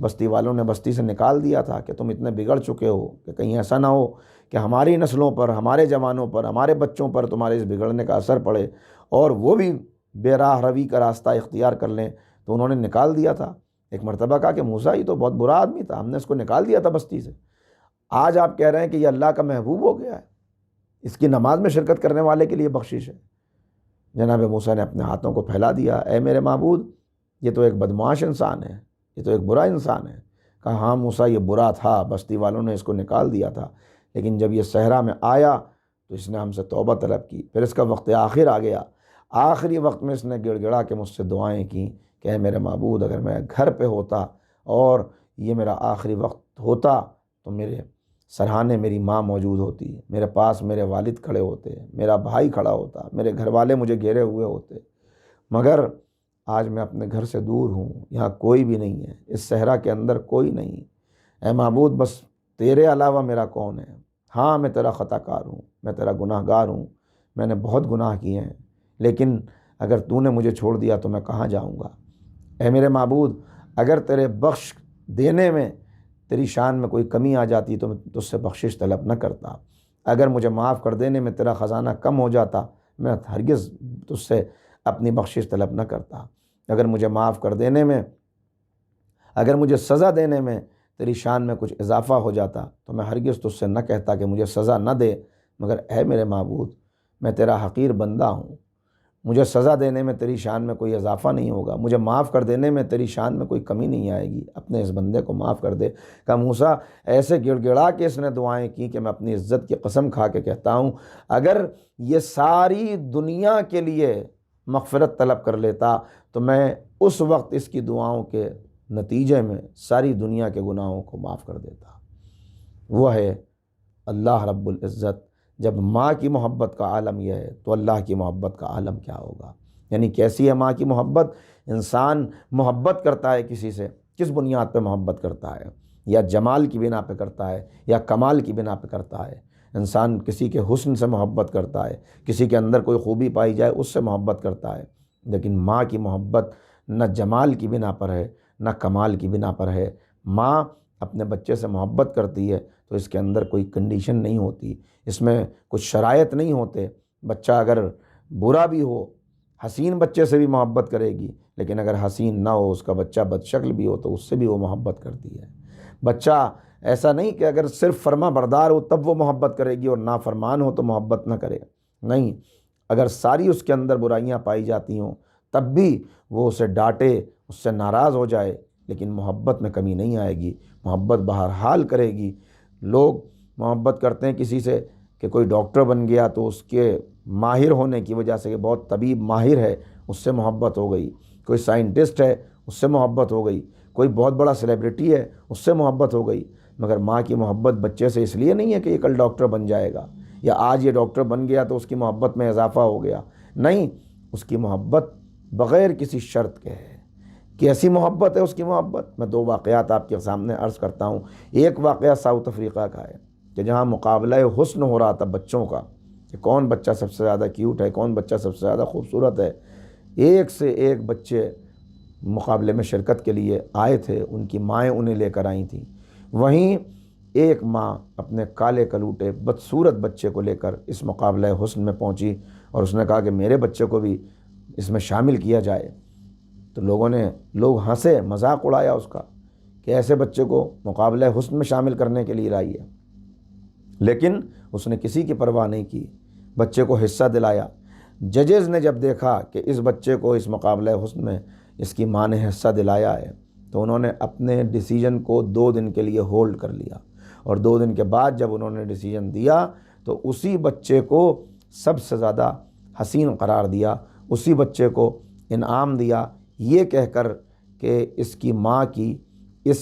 بستی والوں نے بستی سے نکال دیا تھا کہ تم اتنے بگڑ چکے ہو کہ کہیں ایسا نہ ہو کہ ہماری نسلوں پر، ہمارے جوانوں پر، ہمارے بچوں پر تمہارے اس بگڑنے کا اثر پڑے اور وہ بھی بے راہ روی کا راستہ اختیار کر لیں۔ تو انہوں نے نکال دیا تھا۔ ایک مرتبہ کہا کہ موسیٰ یہ تو بہت برا آدمی تھا، ہم نے اس کو نکال دیا تھا بستی سے، آج آپ کہہ رہے ہیں کہ یہ اللہ کا محبوب ہو گیا ہے، اس کی نماز میں شرکت کرنے والے کے لیے بخشش ہے۔ جناب موسیٰ نے اپنے ہاتھوں کو پھیلا دیا، اے میرے معبود، یہ تو ایک بدمعاش انسان ہے، یہ تو ایک برا انسان ہے۔ کہا ہاں موسیٰ یہ برا تھا، بستی والوں نے اس کو نکال دیا تھا، لیکن جب یہ صحرا میں آیا تو اس نے ہم سے توبہ طلب کی، پھر اس کا وقت آخر آ گیا، آخری وقت میں اس نے گڑ گڑا کے مجھ سے دعائیں کیں کہ اے میرے معبود، اگر میں گھر پہ ہوتا اور یہ میرا آخری وقت ہوتا تو میرے سرہانے میری ماں موجود ہوتی، میرے پاس میرے والد کھڑے ہوتے، میرا بھائی کھڑا ہوتا، میرے گھر والے مجھے گھیرے ہوئے ہوتے، مگر آج میں اپنے گھر سے دور ہوں، یہاں کوئی بھی نہیں ہے، اس صحرا کے اندر کوئی نہیں، اے معبود بس تیرے علاوہ میرا کون ہے؟ ہاں میں تیرا خطا کار ہوں، میں تیرا گناہ گار ہوں، میں نے بہت گناہ کیے ہیں، لیکن اگر تو نے مجھے چھوڑ دیا تو میں کہاں جاؤں گا؟ اے میرے معبود، اگر تیرے بخش دینے میں تیری شان میں کوئی کمی آ جاتی تو میں تجھ سے بخشش طلب نہ کرتا، اگر مجھے معاف کر دینے میں تیرا خزانہ کم ہو جاتا میں ہرگز تجھ سے اپنی بخشش طلب نہ کرتا، اگر مجھے معاف کر دینے میں اگر مجھے سزا دینے میں تیری شان میں کچھ اضافہ ہو جاتا تو میں ہرگز تجھ سے نہ کہتا کہ مجھے سزا نہ دے، مگر اے میرے معبود، میں تیرا حقیر بندہ ہوں، مجھے سزا دینے میں تیری شان میں کوئی اضافہ نہیں ہوگا، مجھے معاف کر دینے میں تیری شان میں کوئی کمی نہیں آئے گی، اپنے اس بندے کو معاف کر دے۔ کہ موسیٰ ایسے گڑ گڑا کے اس نے دعائیں کی کہ میں اپنی عزت کی قسم کھا کے کہتا ہوں اگر یہ ساری دنیا کے لیے مغفرت طلب کر لیتا تو میں اس وقت اس کی دعاؤں کے نتیجے میں ساری دنیا کے گناہوں کو معاف کر دیتا۔ وہ ہے اللہ رب العزت۔ جب ماں کی محبت کا عالم یہ ہے تو اللہ کی محبت کا عالم کیا ہوگا؟ یعنی کیسی ہے ماں کی محبت؟ انسان محبت کرتا ہے کسی سے، کس بنیاد پہ محبت کرتا ہے؟ یا جمال کی بنا پہ کرتا ہے یا کمال کی بنا پہ کرتا ہے؟ انسان کسی کے حسن سے محبت کرتا ہے، کسی کے اندر کوئی خوبی پائی جائے اس سے محبت کرتا ہے، لیکن ماں کی محبت نہ جمال کی بنا پر ہے نہ کمال کی بنا پر ہے۔ ماں اپنے بچے سے محبت کرتی ہے تو اس کے اندر کوئی کنڈیشن نہیں ہوتی، اس میں کچھ شرائط نہیں ہوتے۔ بچہ اگر برا بھی ہو، حسین بچے سے بھی محبت کرے گی، لیکن اگر حسین نہ ہو، اس کا بچہ بد شکل بھی ہو تو اس سے بھی وہ محبت کرتی ہے۔ بچہ ایسا نہیں کہ اگر صرف فرما بردار ہو تب وہ محبت کرے گی اور نافرمان ہو تو محبت نہ کرے، نہیں، اگر ساری اس کے اندر برائیاں پائی جاتی ہوں تب بھی وہ اسے ڈانٹے، اس سے ناراض ہو جائے، لیکن محبت میں کمی نہیں آئے گی، محبت بہرحال کرے گی۔ لوگ محبت کرتے ہیں کسی سے کہ کوئی ڈاکٹر بن گیا تو اس کے ماہر ہونے کی وجہ سے، کہ بہت طبیب ماہر ہے، اس سے محبت ہو گئی، کوئی سائنٹسٹ ہے اس سے محبت ہو گئی، کوئی بہت بڑا سیلیبریٹی ہے اس سے محبت ہو گئی، مگر ماں کی محبت بچے سے اس لیے نہیں ہے کہ یہ کل ڈاکٹر بن جائے گا یا آج یہ ڈاکٹر بن گیا تو اس کی محبت میں اضافہ ہو گیا، نہیں، اس کی محبت بغیر کسی شرط کے ہے۔ کیسی محبت ہے اس کی محبت؟ میں 2 واقعات آپ کے سامنے عرض کرتا ہوں۔ ایک واقعہ ساؤتھ افریقہ کا ہے کہ جہاں مقابلہ حسن ہو رہا تھا بچوں کا، کہ کون بچہ سب سے زیادہ کیوٹ ہے، کون بچہ سب سے زیادہ خوبصورت ہے۔ ایک سے ایک بچے مقابلے میں شرکت کے لیے آئے تھے، ان کی مائیں انہیں لے کر آئی تھیں۔ وہیں ایک ماں اپنے کالے کلوٹے بدصورت بچے کو لے کر اس مقابلہ حسن میں پہنچی اور اس نے کہا کہ میرے بچے کو بھی اس میں شامل کیا جائے۔ تو لوگ ہنسے، مذاق اڑایا اس کا کہ ایسے بچے کو مقابلہ حسن میں شامل کرنے کے لیے لائی ہے، لیکن اس نے کسی کی پرواہ نہیں کی، بچے کو حصہ دلایا۔ ججز نے جب دیکھا کہ اس بچے کو اس مقابلہ حسن میں اس کی ماں نے حصہ دلایا ہے تو انہوں نے اپنے ڈیسیجن کو 2 دن کے لیے ہولڈ کر لیا، اور 2 دن کے بعد جب انہوں نے ڈیسیجن دیا تو اسی بچے کو سب سے زیادہ حسین قرار دیا، اسی بچے کو انعام دیا، یہ کہہ کر کہ اس کی ماں کی اس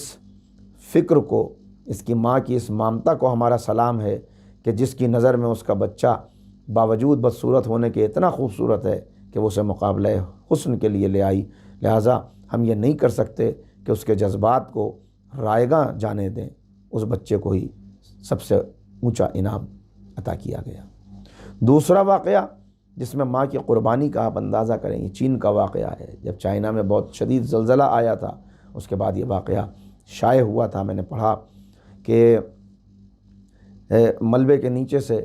فکر کو، اس کی ماں کی اس مامتا کو ہمارا سلام ہے کہ جس کی نظر میں اس کا بچہ باوجود بدصورت ہونے کے اتنا خوبصورت ہے کہ وہ اسے مقابلہ حسن کے لیے لے آئی۔ لہٰذا ہم یہ نہیں کر سکتے کہ اس کے جذبات کو رائیگاں جانے دیں، اس بچے کو ہی سب سے اونچا انعام عطا کیا گیا۔ دوسرا واقعہ جس میں ماں کی قربانی کا آپ اندازہ کریں، یہ چین کا واقعہ ہے۔ جب چائنا میں بہت شدید زلزلہ آیا تھا اس کے بعد یہ واقعہ شائع ہوا تھا، میں نے پڑھا کہ ملبے کے نیچے سے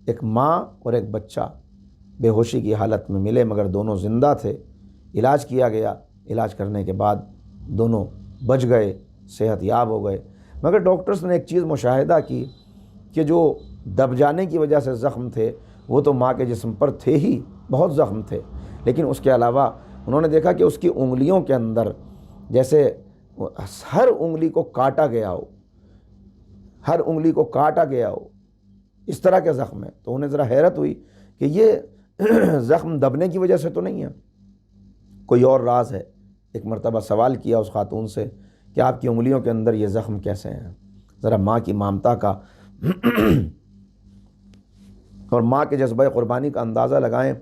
ایک ماں اور ایک بچہ بے ہوشی کی حالت میں ملے، مگر دونوں زندہ تھے۔ علاج کیا گیا، علاج کرنے کے بعد دونوں بچ گئے، صحت یاب ہو گئے، مگر ڈاکٹرز نے ایک چیز مشاہدہ کی کہ جو دب جانے کی وجہ سے زخم تھے وہ تو ماں کے جسم پر تھے ہی، بہت زخم تھے، لیکن اس کے علاوہ انہوں نے دیکھا کہ اس کی انگلیوں کے اندر جیسے ہر انگلی کو کاٹا گیا ہو، ہر انگلی کو کاٹا گیا ہو، اس طرح کے زخم ہیں۔ تو انہیں ذرا حیرت ہوئی کہ یہ زخم دبنے کی وجہ سے تو نہیں ہے، کوئی اور راز ہے۔ ایک مرتبہ سوال کیا اس خاتون سے کہ آپ کی انگلیوں کے اندر یہ زخم کیسے ہیں؟ ذرا ماں کی مامتا کا اور ماں کے جذبہ قربانی کا اندازہ لگائیں۔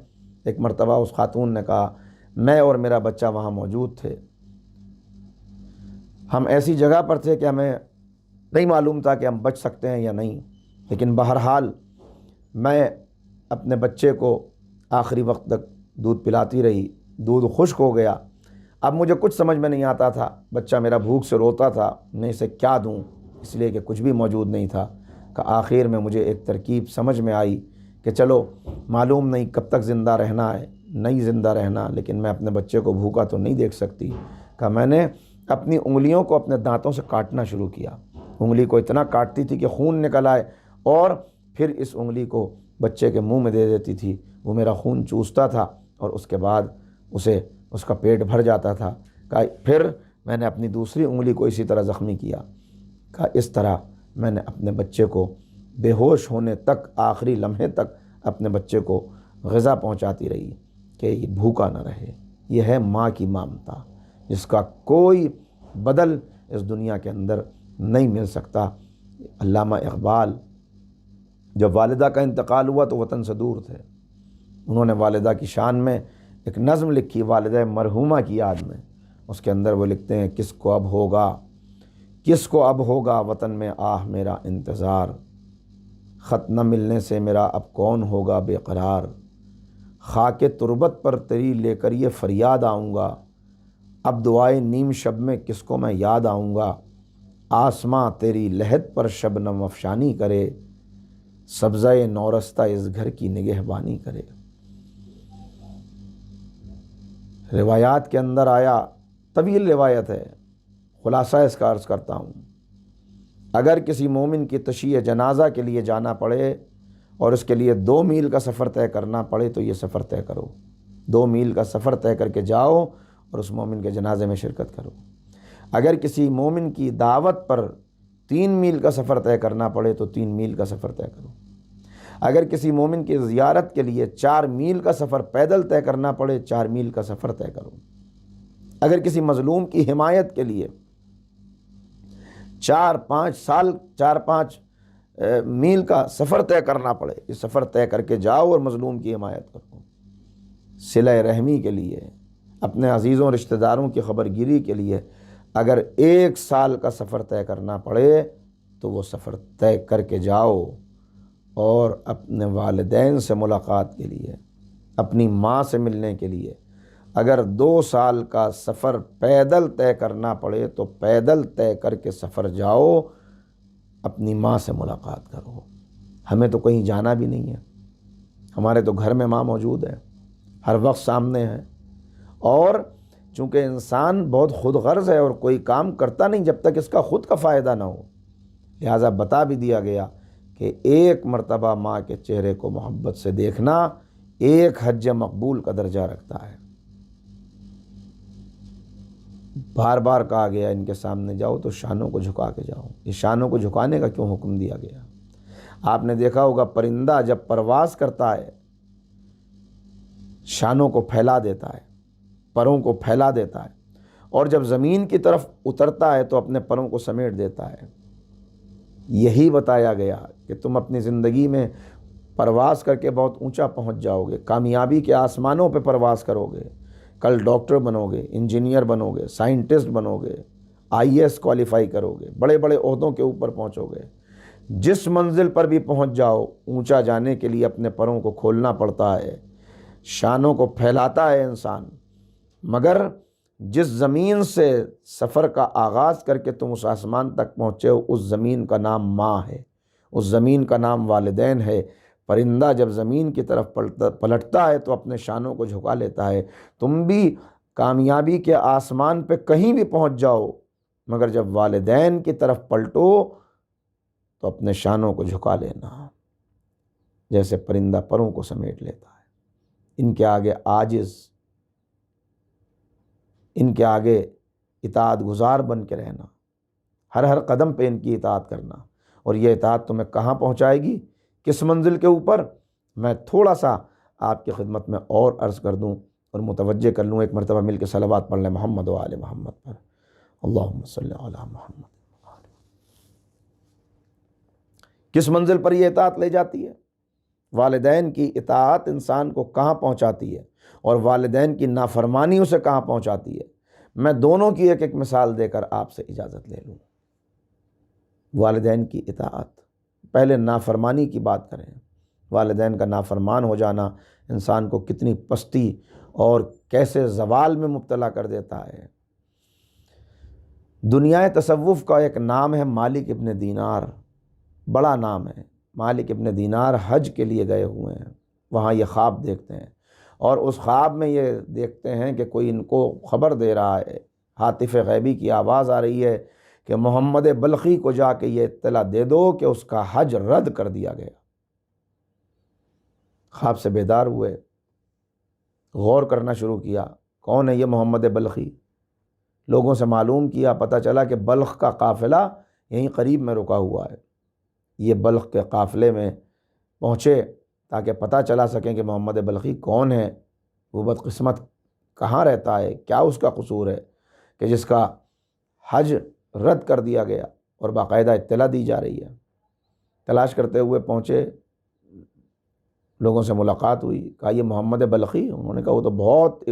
ایک مرتبہ اس خاتون نے کہا میں اور میرا بچہ وہاں موجود تھے، ہم ایسی جگہ پر تھے کہ ہمیں نہیں معلوم تھا کہ ہم بچ سکتے ہیں یا نہیں، لیکن بہرحال میں اپنے بچے کو آخری وقت تک دودھ پلاتی رہی، دودھ خشک ہو گیا، اب مجھے کچھ سمجھ میں نہیں آتا تھا، بچہ میرا بھوک سے روتا تھا، میں اسے کیا دوں، اس لیے کہ کچھ بھی موجود نہیں تھا۔ کہ آخر میں مجھے ایک ترکیب سمجھ میں آئی کہ چلو معلوم نہیں کب تک زندہ رہنا ہے، نہیں زندہ رہنا، لیکن میں اپنے بچے کو بھوکا تو نہیں دیکھ سکتی، کہ میں نے اپنی انگلیوں کو اپنے دانتوں سے کاٹنا شروع کیا. انگلی کو اتنا کاٹتی تھی کہ خون نکل آئے، اور پھر اس انگلی کو بچے کے منہ میں دے دیتی تھی. وہ میرا خون چوستا تھا اور اس کے بعد اس کا پیٹ بھر جاتا تھا. کہا پھر میں نے اپنی دوسری انگلی کو اسی طرح زخمی کیا. کہا اس طرح میں نے اپنے بچے کو بے ہوش ہونے تک، آخری لمحے تک اپنے بچے کو غذا پہنچاتی رہی کہ یہ بھوکا نہ رہے. یہ ہے ماں کی ممتا، جس کا کوئی بدل اس دنیا کے اندر نہیں مل سکتا. علامہ اقبال جب والدہ کا انتقال ہوا تو وطن سے دور تھے. انہوں نے والدہ کی شان میں ایک نظم لکھی والدہ مرحومہ کی یاد میں. اس کے اندر وہ لکھتے ہیں، کس کو اب ہوگا وطن میں آہ میرا انتظار، خط نہ ملنے سے میرا اب کون ہوگا بے قرار، خاک تربت پر تیری لے کر یہ فریاد آؤں گا، اب دعائے نیم شب میں کس کو میں یاد آؤں گا، آسماں تیری لحد پر شبنم افشانی کرے، سبزہ نورستہ اس گھر کی نگہبانی کرے. روایات کے اندر آیا، طویل روایت ہے، خلاصہ اس کا عرض کرتا ہوں. اگر کسی مومن کی تشییع جنازہ کے لیے جانا پڑے اور اس کے لیے 2 میل کا سفر طے کرنا پڑے تو یہ سفر طے کرو. 2 میل کا سفر طے کر کے جاؤ اور اس مومن کے جنازے میں شرکت کرو. اگر کسی مومن کی دعوت پر 3 میل کا سفر طے کرنا پڑے تو 3 میل کا سفر طے کرو. اگر کسی مومن کی زیارت کے لیے 4 میل کا سفر پیدل طے کرنا پڑے 4 میل کا سفر طے کرو. اگر کسی مظلوم کی حمایت کے لیے 4-5 میل کا سفر طے کرنا پڑے، یہ سفر طے کر کے جاؤ اور مظلوم کی حمایت کرو. صلہ رحمی کے لیے، اپنے عزیزوں رشتہ داروں کی خبر گیری کے لیے اگر 1 سال کا سفر طے کرنا پڑے تو وہ سفر طے کر کے جاؤ. اور اپنے والدین سے ملاقات کے لیے، اپنی ماں سے ملنے کے لیے اگر 2 سال کا سفر پیدل طے کرنا پڑے تو پیدل طے کر کے سفر جاؤ، اپنی ماں سے ملاقات کرو. ہمیں تو کہیں جانا بھی نہیں ہے، ہمارے تو گھر میں ماں موجود ہے، ہر وقت سامنے ہے. اور چونکہ انسان بہت خود غرض ہے اور کوئی کام کرتا نہیں جب تک اس کا خود کا فائدہ نہ ہو، لہٰذا بتا بھی دیا گیا کہ 1 مرتبہ ماں کے چہرے کو محبت سے دیکھنا 1 حج مقبول کا درجہ رکھتا ہے. بار بار کہا گیا ان کے سامنے جاؤ تو شانوں کو جھکا کے جاؤ. یہ شانوں کو جھکانے کا کیوں حکم دیا گیا؟ آپ نے دیکھا ہوگا پرندہ جب پرواز کرتا ہے شانوں کو پھیلا دیتا ہے، پروں کو پھیلا دیتا ہے، اور جب زمین کی طرف اترتا ہے تو اپنے پروں کو سمیٹ دیتا ہے. یہی بتایا گیا کہ تم اپنی زندگی میں پرواز کر کے بہت اونچا پہنچ جاؤ گے، کامیابی کے آسمانوں پہ پرواز کرو گے. کل ڈاکٹر بنو گے، انجینئر بنو گے، سائنٹسٹ بنو گے، IAS کوالیفائی کرو گے، بڑے بڑے عہدوں کے اوپر پہنچو گے. جس منزل پر بھی پہنچ جاؤ، اونچا جانے کے لیے اپنے پروں کو کھولنا پڑتا ہے، شانوں کو پھیلاتا ہے انسان. مگر جس زمین سے سفر کا آغاز کر کے تم اس آسمان تک پہنچے ہو، اس زمین کا نام ماں ہے، اس زمین کا نام والدین ہے. پرندہ جب زمین کی طرف پلٹتا ہے تو اپنے شانوں کو جھکا لیتا ہے. تم بھی کامیابی کے آسمان پہ کہیں بھی پہنچ جاؤ، مگر جب والدین کی طرف پلٹو تو اپنے شانوں کو جھکا لینا، جیسے پرندہ پروں کو سمیٹ لیتا ہے. ان کے آگے عاجز، ان کے آگے اطاعت گزار بن کے رہنا، ہر قدم پہ ان کی اطاعت کرنا. اور یہ اطاعت تمہیں کہاں پہنچائے گی، کس منزل کے اوپر؟ میں تھوڑا سا آپ کی خدمت میں اور عرض کر دوں اور متوجہ کر لوں. ایک مرتبہ مل کے صلوات پڑھ لیں محمد و آل محمد پر. اللہم صلی علی محمد. کس منزل پر یہ اطاعت لے جاتی ہے؟ والدین کی اطاعت انسان کو کہاں پہنچاتی ہے اور والدین کی نافرمانی اسے کہاں پہنچاتی ہے؟ میں دونوں کی ایک مثال دے کر آپ سے اجازت لے لوں. والدین کی اطاعت، پہلے نافرمانی کی بات کریں. والدین کا نافرمان ہو جانا انسان کو کتنی پستی اور کیسے زوال میں مبتلا کر دیتا ہے. دنیا تصوف کا ایک نام ہے مالک ابن دینار، بڑا نام ہے. مالک ابن دینار حج کے لیے گئے ہوئے ہیں، وہاں یہ خواب دیکھتے ہیں اور اس خواب میں یہ دیکھتے ہیں کہ کوئی ان کو خبر دے رہا ہے، ہاتف غیبی کی آواز آ رہی ہے کہ محمد بلخی کو جا کے یہ اطلاع دے دو کہ اس کا حج رد کر دیا گیا۔ خواب سے بیدار ہوئے، غور کرنا شروع کیا، کون ہے یہ محمد بلخی؟ لوگوں سے معلوم کیا، پتہ چلا کہ بلخ کا قافلہ یہیں قریب میں رکا ہوا ہے۔ یہ بلخ کے قافلے میں پہنچے تاکہ پتہ چلا سکیں کہ محمد بلخی کون ہے، وہ بدقسمت کہاں رہتا ہے، کیا اس کا قصور ہے کہ جس کا حج رد کر دیا گیا اور باقاعدہ اطلاع دی جا رہی ہے۔ تلاش کرتے ہوئے پہنچے، لوگوں سے ملاقات ہوئی، کہا یہ محمد بلخی؟ انہوں نے کہا وہ تو بہت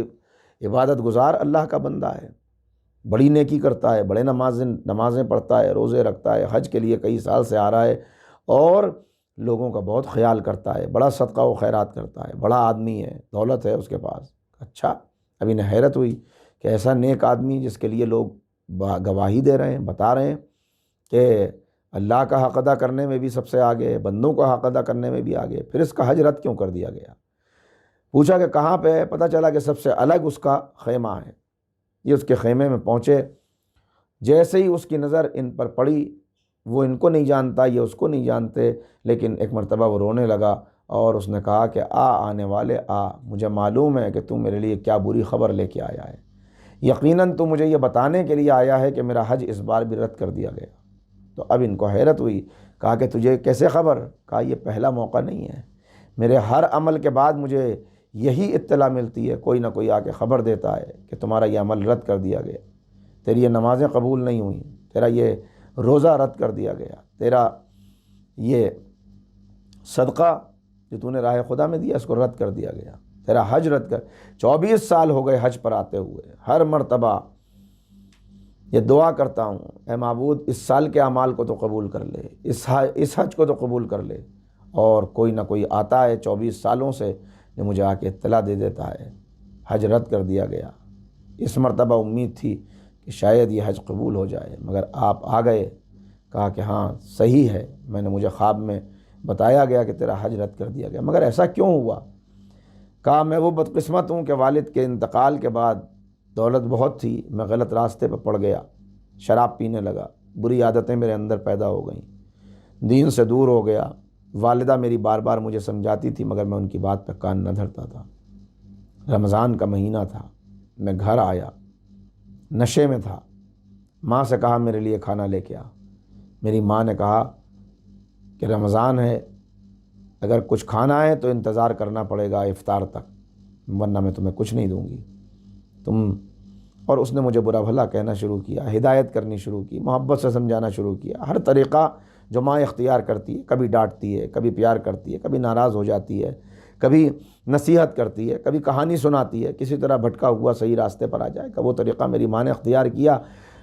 عبادت گزار اللہ کا بندہ ہے، بڑی نیکی کرتا ہے، بڑے نمازیں پڑھتا ہے، روزے رکھتا ہے، حج کے لیے کئی سال سے آ رہا ہے اور لوگوں کا بہت خیال کرتا ہے، بڑا صدقہ و خیرات کرتا ہے، بڑا آدمی ہے، دولت ہے اس کے پاس۔ اچھا، ابھی انہیں حیرت ہوئی کہ ایسا نیک آدمی جس کے لیے لوگ گواہی دے رہے ہیں، بتا رہے ہیں کہ اللہ کا حق ادا کرنے میں بھی سب سے آگے ہے، بندوں کا حق ادا کرنے میں بھی آگے ہے، پھر اس کا حج رد کیوں کر دیا گیا؟ پوچھا کہ کہاں پہ ہے، پتہ چلا کہ سب سے الگ اس کا خیمہ ہے۔ یہ اس کے خیمے میں پہنچے، جیسے ہی اس کی نظر ان پر پڑی، وہ ان کو نہیں جانتا، یہ اس کو نہیں جانتے، لیکن ایک مرتبہ وہ رونے لگا اور اس نے کہا کہ آنے والے آ، مجھے معلوم ہے کہ تو میرے لیے کیا بری خبر لے کے آیا ہے، یقیناً تو مجھے یہ بتانے کے لیے آیا ہے کہ میرا حج اس بار بھی رد کر دیا گیا۔ تو اب ان کو حیرت ہوئی، کہا کہ تجھے کیسے خبر؟ کہا یہ پہلا موقع نہیں ہے، میرے ہر عمل کے بعد مجھے یہی اطلاع ملتی ہے، کوئی نہ کوئی آ کے خبر دیتا ہے کہ تمہارا یہ عمل رد کر دیا گیا، تیری یہ نمازیں قبول نہیں ہوئیں، تیرا یہ روزہ رد کر دیا گیا، تیرا یہ صدقہ جو تو نے راہ خدا میں دیا اس کو رد کر دیا گیا، تیرا حج رد کر۔ 24 سال ہو گئے حج پر آتے ہوئے، ہر مرتبہ یہ دعا کرتا ہوں، اے معبود اس سال کے اعمال کو تو قبول کر لے، اس حج کو تو قبول کر لے، اور کوئی نہ کوئی آتا ہے 24 سالوں سے جو مجھے آ کے اطلاع دے دیتا ہے حج رد کر دیا گیا۔ اس مرتبہ امید تھی کہ شاید یہ حج قبول ہو جائے، مگر آپ آ گئے، کہا کہ ہاں صحیح ہے، مجھے خواب میں بتایا گیا کہ تیرا حج رد کر دیا گیا، مگر ایسا کیوں ہوا؟ کہا میں وہ بدقسمت ہوں کہ والد کے انتقال کے بعد دولت بہت تھی، میں غلط راستے پہ پڑ گیا، شراب پینے لگا، بری عادتیں میرے اندر پیدا ہو گئیں، دین سے دور ہو گیا۔ والدہ میری بار بار مجھے سمجھاتی تھی مگر میں ان کی بات پہ کان نہ دھرتا تھا۔ رمضان کا مہینہ تھا، میں گھر آیا، نشے میں تھا، ماں سے کہا میرے لیے کھانا لے کے آ۔ میری ماں نے کہا کہ رمضان ہے، اگر کچھ کھانا ہے تو انتظار کرنا پڑے گا افطار تک، ورنہ میں تمہیں کچھ نہیں دوں گی اور اس نے مجھے برا بھلا کہنا شروع کیا، ہدایت کرنی شروع کی، محبت سے سمجھانا شروع کیا، ہر طریقہ جو ماں اختیار کرتی ہے، کبھی ڈانٹتی ہے، کبھی پیار کرتی ہے، کبھی ناراض ہو جاتی ہے، کبھی نصیحت کرتی ہے، کبھی کہانی سناتی ہے، کسی طرح بھٹکا ہوا صحیح راستے پر آ جائے کہ وہ طریقہ میری ماں نے اختیار کیا۔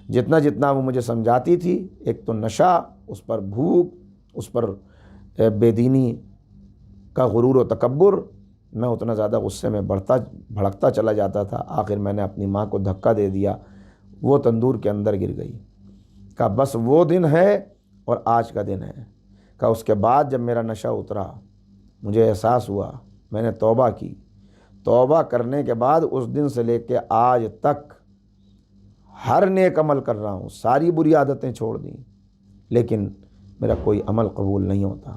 جتنا وہ مجھے سمجھاتی تھی، ایک تو نشہ، اس پر بھوک، اس پر بے دینی کا غرور و تکبر، میں اتنا زیادہ غصے میں بھڑکتا چلا جاتا تھا۔ آخر میں نے اپنی ماں کو دھکا دے دیا، وہ تندور کے اندر گر گئی۔ کہا بس وہ دن ہے اور آج کا دن ہے۔ کہا اس کے بعد جب میرا نشہ اترا، مجھے احساس ہوا، میں نے توبہ کی، توبہ کرنے کے بعد اس دن سے لے کے آج تک ہر نیک عمل کر رہا ہوں، ساری بری عادتیں چھوڑ دیں، لیکن میرا کوئی عمل قبول نہیں ہوتا،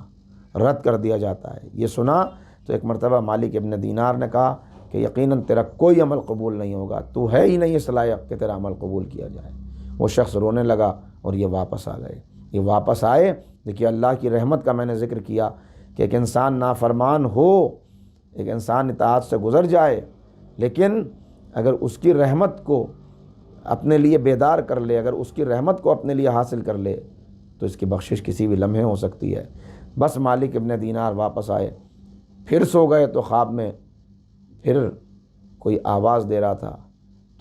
رد کر دیا جاتا ہے۔ یہ سنا تو ایک مرتبہ مالک ابن دینار نے کہا کہ یقیناً تیرا کوئی عمل قبول نہیں ہوگا، تو ہے ہی نہیں اس لائق کہ تیرا عمل قبول کیا جائے۔ وہ شخص رونے لگا اور یہ واپس آ گئے۔ یہ واپس آئے، دیکھیے اللہ کی رحمت کا میں نے ذکر کیا کہ ایک انسان نافرمان ہو، ایک انسان اطاعت سے گزر جائے، لیکن اگر اس کی رحمت کو اپنے لیے بیدار کر لے، اگر اس کی رحمت کو اپنے لیے حاصل کر لے تو اس کی بخشش کسی بھی لمحے ہو سکتی ہے۔ بس مالک ابن دینار واپس آئے، پھر سو گئے تو خواب میں پھر کوئی آواز دے رہا تھا،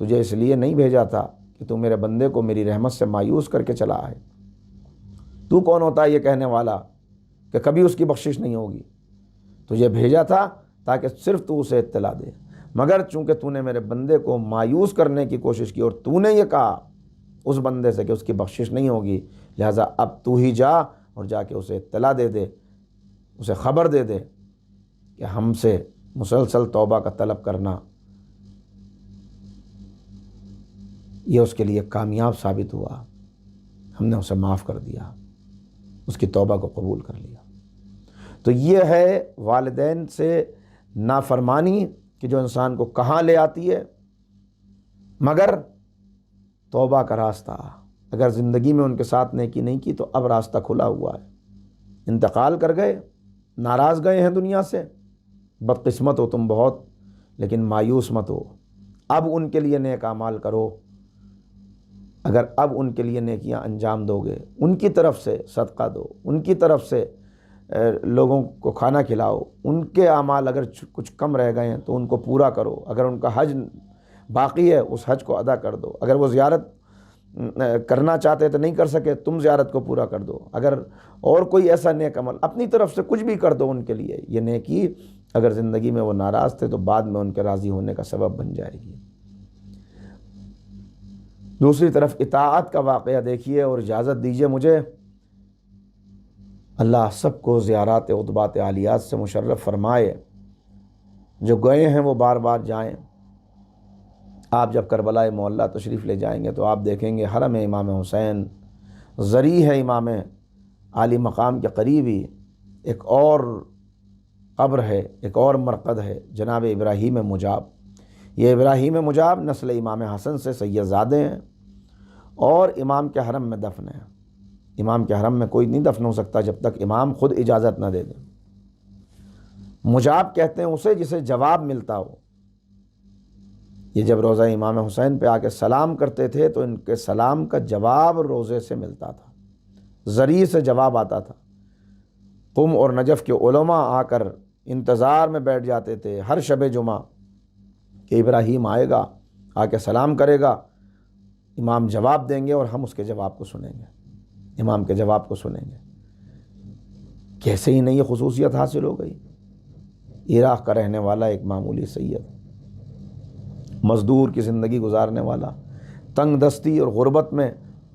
تجھے اس لیے نہیں بھیجا تھا کہ تو میرے بندے کو میری رحمت سے مایوس کر کے چلا آئے۔ تو کون ہوتا ہے یہ کہنے والا کہ کبھی اس کی بخشش نہیں ہوگی؟ تجھے بھیجا تھا تاکہ صرف تو اسے اطلاع دے، مگر چونکہ تو نے میرے بندے کو مایوس کرنے کی کوشش کی اور تو نے یہ کہا اس بندے سے کہ اس کی بخشش نہیں ہوگی، لہٰذا اب تو ہی جا اور جا کے اسے اطلاع دے دے، اسے خبر دے دے کہ ہم سے مسلسل توبہ کا طلب کرنا یہ اس کے لیے کامیاب ثابت ہوا، ہم نے اسے معاف کر دیا، اس کی توبہ کو قبول کر لیا۔ تو یہ ہے والدین سے نافرمانی کہ جو انسان کو کہاں لے آتی ہے، مگر توبہ کا راستہ۔ اگر زندگی میں ان کے ساتھ نیکی نہیں کی تو اب راستہ کھلا ہوا ہے، انتقال کر گئے، ناراض گئے ہیں دنیا سے، بدقسمت ہو تم بہت، لیکن مایوس مت ہو، اب ان کے لیے نیک اعمال کرو۔ اگر اب ان کے لیے نیکیاں انجام دو گے، ان کی طرف سے صدقہ دو، ان کی طرف سے لوگوں کو کھانا کھلاؤ، ان کے اعمال اگر کچھ کم رہ گئے ہیں تو ان کو پورا کرو، اگر ان کا حج باقی ہے اس حج کو ادا کر دو، اگر وہ زیارت کرنا چاہتے تو نہیں کر سکے تم زیارت کو پورا کر دو، اگر اور کوئی ایسا نیک عمل اپنی طرف سے کچھ بھی کر دو ان کے لیے، یہ نیکی اگر زندگی میں وہ ناراض تھے تو بعد میں ان کے راضی ہونے کا سبب بن جائے گی۔ دوسری طرف اطاعت کا واقعہ دیکھیے، اور اجازت دیجیے مجھے، اللہ سب کو زیارات عتبات عالیات سے مشرف فرمائے، جو گئے ہیں وہ بار بار جائیں۔ آپ جب کربلا معلیٰ تشریف لے جائیں گے تو آپ دیکھیں گے حرم امام حسین، زری ہے امام عالی مقام کے قریب ہی ایک اور قبر ہے، ایک اور مرقد ہے، جناب ابراہیم مجاب۔ یہ ابراہیم مجاب نسل امام حسن سے سید زادے ہیں اور امام کے حرم میں دفن ہیں۔ امام کے حرم میں کوئی نہیں دفن ہو سکتا جب تک امام خود اجازت نہ دے دے۔ مجاب کہتے ہیں اسے جسے جواب ملتا ہو۔ یہ جب روضہ امام حسین پہ آ کے سلام کرتے تھے تو ان کے سلام کا جواب روضے سے ملتا تھا، زری سے جواب آتا تھا۔ قم اور نجف کے علماء آ کر انتظار میں بیٹھ جاتے تھے ہر شب جمعہ کہ ابراہیم آئے گا، آ کے سلام کرے گا، امام جواب دیں گے اور ہم اس کے جواب کو سنیں گے، امام کے جواب کو سنیں گے۔ کیسے ہی نہیں یہ خصوصیت حاصل ہو گئی۔ عراق کا رہنے والا ایک معمولی سید، مزدور کی زندگی گزارنے والا، تنگ دستی اور غربت میں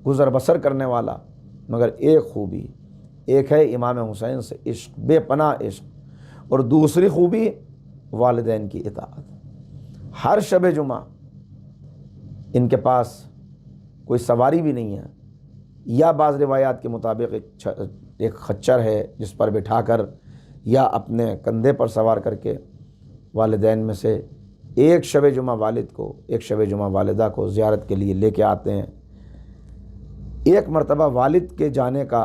گزر بسر کرنے والا، مگر ایک خوبی، ایک ہے امام حسین سے عشق، بے پناہ عشق، اور دوسری خوبی والدین کی اطاعت۔ ہر شب جمعہ ان کے پاس کوئی سواری بھی نہیں ہے، یا بعض روایات کے مطابق ایک خچر ہے جس پر بٹھا کر یا اپنے کندھے پر سوار کر کے والدین میں سے ایک شب جمعہ والد کو، ایک شب جمعہ والدہ کو زیارت کے لیے لے کے آتے ہیں۔ ایک مرتبہ والد کے جانے کا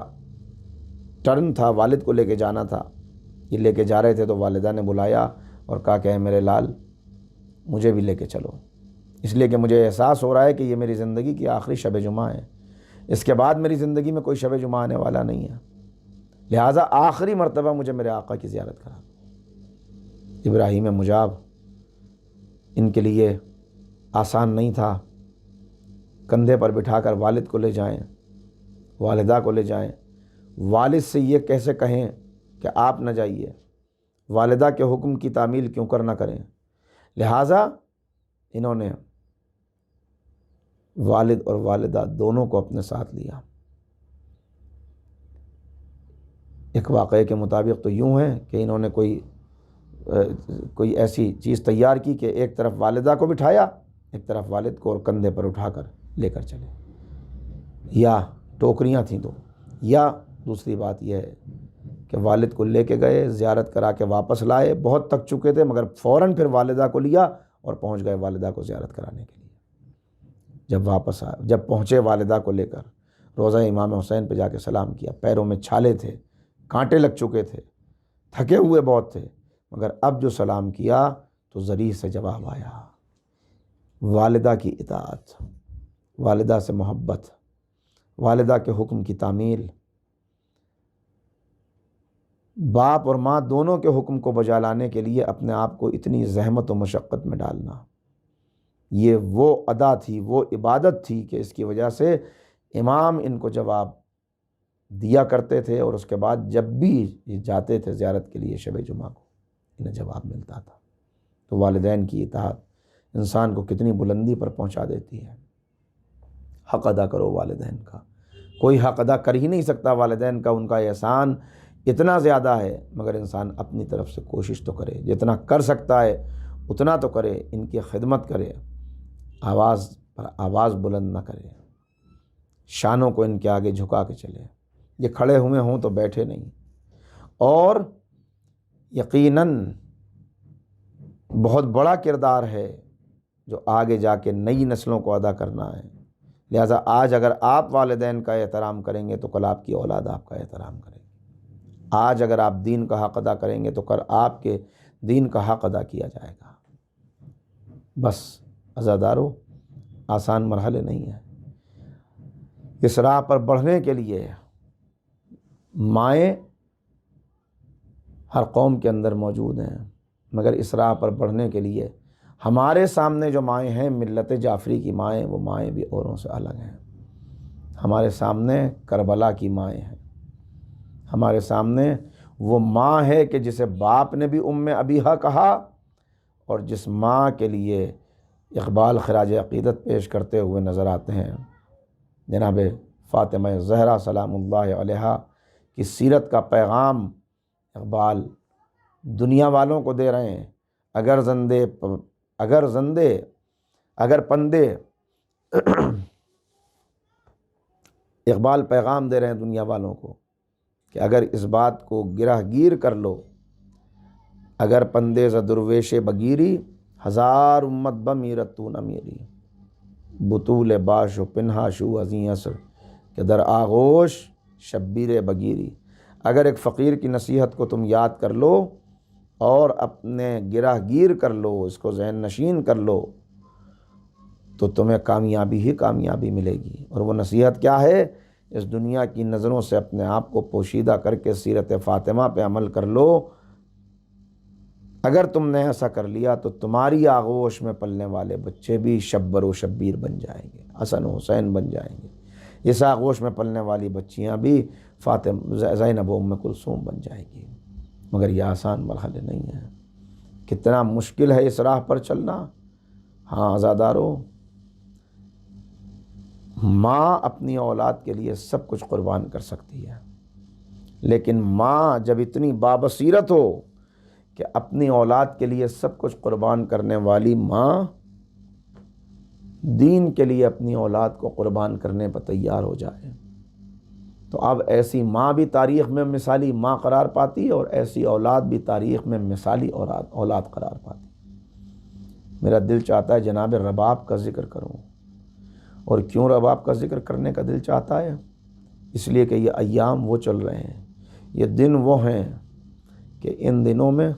ٹرن تھا، والد کو لے کے جانا تھا، یہ لے کے جا رہے تھے تو والدہ نے بلایا اور کہا کہ اے میرے لال مجھے بھی لے کے چلو، اس لیے کہ مجھے احساس ہو رہا ہے کہ یہ میری زندگی کی آخری شب جمعہ ہے، اس کے بعد میری زندگی میں کوئی شب جمعہ آنے والا نہیں ہے، لہٰذا آخری مرتبہ مجھے میرے آقا کی زیارت کرا۔ ابراہیم مجاب ان کے لیے آسان نہیں تھا، کندھے پر بٹھا کر والد کو لے جائیں، والدہ کو لے جائیں، والد سے یہ کیسے کہیں کہ آپ نہ جائیے، والدہ کے حکم کی تعمیل کیوں کر نہ کریں، لہٰذا انہوں نے والد اور والدہ دونوں کو اپنے ساتھ لیا۔ ایک واقعے کے مطابق تو یوں ہے کہ انہوں نے کوئی ایسی چیز تیار کی کہ ایک طرف والدہ کو بٹھایا، ایک طرف والد کو، اور کندھے پر اٹھا کر لے کر چلے، یا ٹوکریاں تھیں تو، یا دوسری بات یہ ہے کہ والد کو لے کے گئے، زیارت کرا کے واپس لائے، بہت تک چکے تھے مگر فوراً پھر والدہ کو لیا اور پہنچ گئے والدہ کو زیارت کرانے کے لیے۔ جب پہنچے والدہ کو لے کر، روضہ امام حسین پہ جا کے سلام کیا، پیروں میں چھالے تھے، کانٹے لگ چکے تھے، تھکے ہوئے بہت تھے، مگر اب جو سلام کیا تو زری سے جواب آیا۔ والدہ کی اطاعت، والدہ سے محبت، والدہ کے حکم کی تعمیل، باپ اور ماں دونوں کے حکم کو بجا لانے کے لیے اپنے آپ کو اتنی زحمت و مشقت میں ڈالنا، یہ وہ ادا تھی، وہ عبادت تھی کہ اس کی وجہ سے امام ان کو جواب دیا کرتے تھے، اور اس کے بعد جب بھی یہ جاتے تھے زیارت کے لیے شب جمعہ کو انہیں جواب ملتا تھا۔ تو والدین کی اطاعت انسان کو کتنی بلندی پر پہنچا دیتی ہے۔ حق ادا کرو والدین کا، کوئی حق ادا کر ہی نہیں سکتا والدین کا، ان کا احسان اتنا زیادہ ہے، مگر انسان اپنی طرف سے کوشش تو کرے، جتنا کر سکتا ہے اتنا تو کرے، ان کی خدمت کرے، آواز پر آواز بلند نہ کرے، شانوں کو ان کے آگے جھکا کے چلے۔ یہ کھڑے ہوئے ہوں تو بیٹھے نہیں، اور یقیناً بہت بڑا کردار ہے جو آگے جا کے نئی نسلوں کو ادا کرنا ہے۔ لہٰذا آج اگر آپ والدین کا احترام کریں گے تو کل آپ کی اولاد آپ کا احترام کرے گی۔ آج اگر آپ دین کا حق ادا کریں گے تو کل آپ کے دین کا حق ادا کیا جائے گا۔ بس عزادارو، آسان مرحلے نہیں ہیں۔ اس راہ پر بڑھنے کے لیے مائیں ہر قوم کے اندر موجود ہیں، مگر اس راہ پر بڑھنے کے لیے ہمارے سامنے جو مائیں ہیں ملت جعفری کی مائیں، وہ مائیں بھی اوروں سے الگ ہیں۔ ہمارے سامنے کربلا کی مائیں ہیں، ہمارے سامنے وہ ماں ہے کہ جسے باپ نے بھی ام ابیہا کہا، اور جس ماں کے لیے اقبال خراج عقیدت پیش کرتے ہوئے نظر آتے ہیں جناب فاطمہ زہرا سلام اللہ علیہا کی سیرت کا پیغام اقبال دنیا والوں کو دے رہے ہیں۔ اگر پندے اقبال پیغام دے رہے ہیں دنیا والوں کو کہ اگر اس بات کو گرہ گیر کر لو، اگر پندے ز درویش بگیری، ہزار امت بمیرت تو نہ میری، بطول باش و پنہا شو ازیں عصر کہ در آغوش شبیر بگیری۔ اگر ایک فقیر کی نصیحت کو تم یاد کر لو اور اپنے گرہ گیر کر لو، اس کو ذہن نشین کر لو، تو تمہیں کامیابی ہی کامیابی ملے گی۔ اور وہ نصیحت کیا ہے؟ اس دنیا کی نظروں سے اپنے آپ کو پوشیدہ کر کے سیرت فاطمہ پہ عمل کر لو۔ اگر تم نے ایسا کر لیا تو تمہاری آغوش میں پلنے والے بچے بھی شبر و شبیر بن جائیں گے، حسن و حسین بن جائیں گے۔ اس آغوش میں پلنے والی بچیاں بھی زینب و ام کلثوم بن جائیں گی۔ مگر یہ آسان مرحلے نہیں ہیں۔ کتنا مشکل ہے اس راہ پر چلنا۔ ہاں عزادارو، ماں اپنی اولاد کے لیے سب کچھ قربان کر سکتی ہے، لیکن ماں جب اتنی بابصیرت ہو کہ اپنی اولاد کے لیے سب کچھ قربان کرنے والی ماں دین کے لیے اپنی اولاد کو قربان کرنے پر تیار ہو جائے، تو اب ایسی ماں بھی تاریخ میں مثالی ماں قرار پاتی اور ایسی اولاد بھی تاریخ میں مثالی اولاد قرار پاتی۔ میرا دل چاہتا ہے جناب رباب کا ذکر کروں، اور کیوں رباب کا ذکر کرنے کا دل چاہتا ہے؟ اس لیے کہ یہ ایام وہ چل رہے ہیں، یہ دن وہ ہیں کہ ان دنوں میں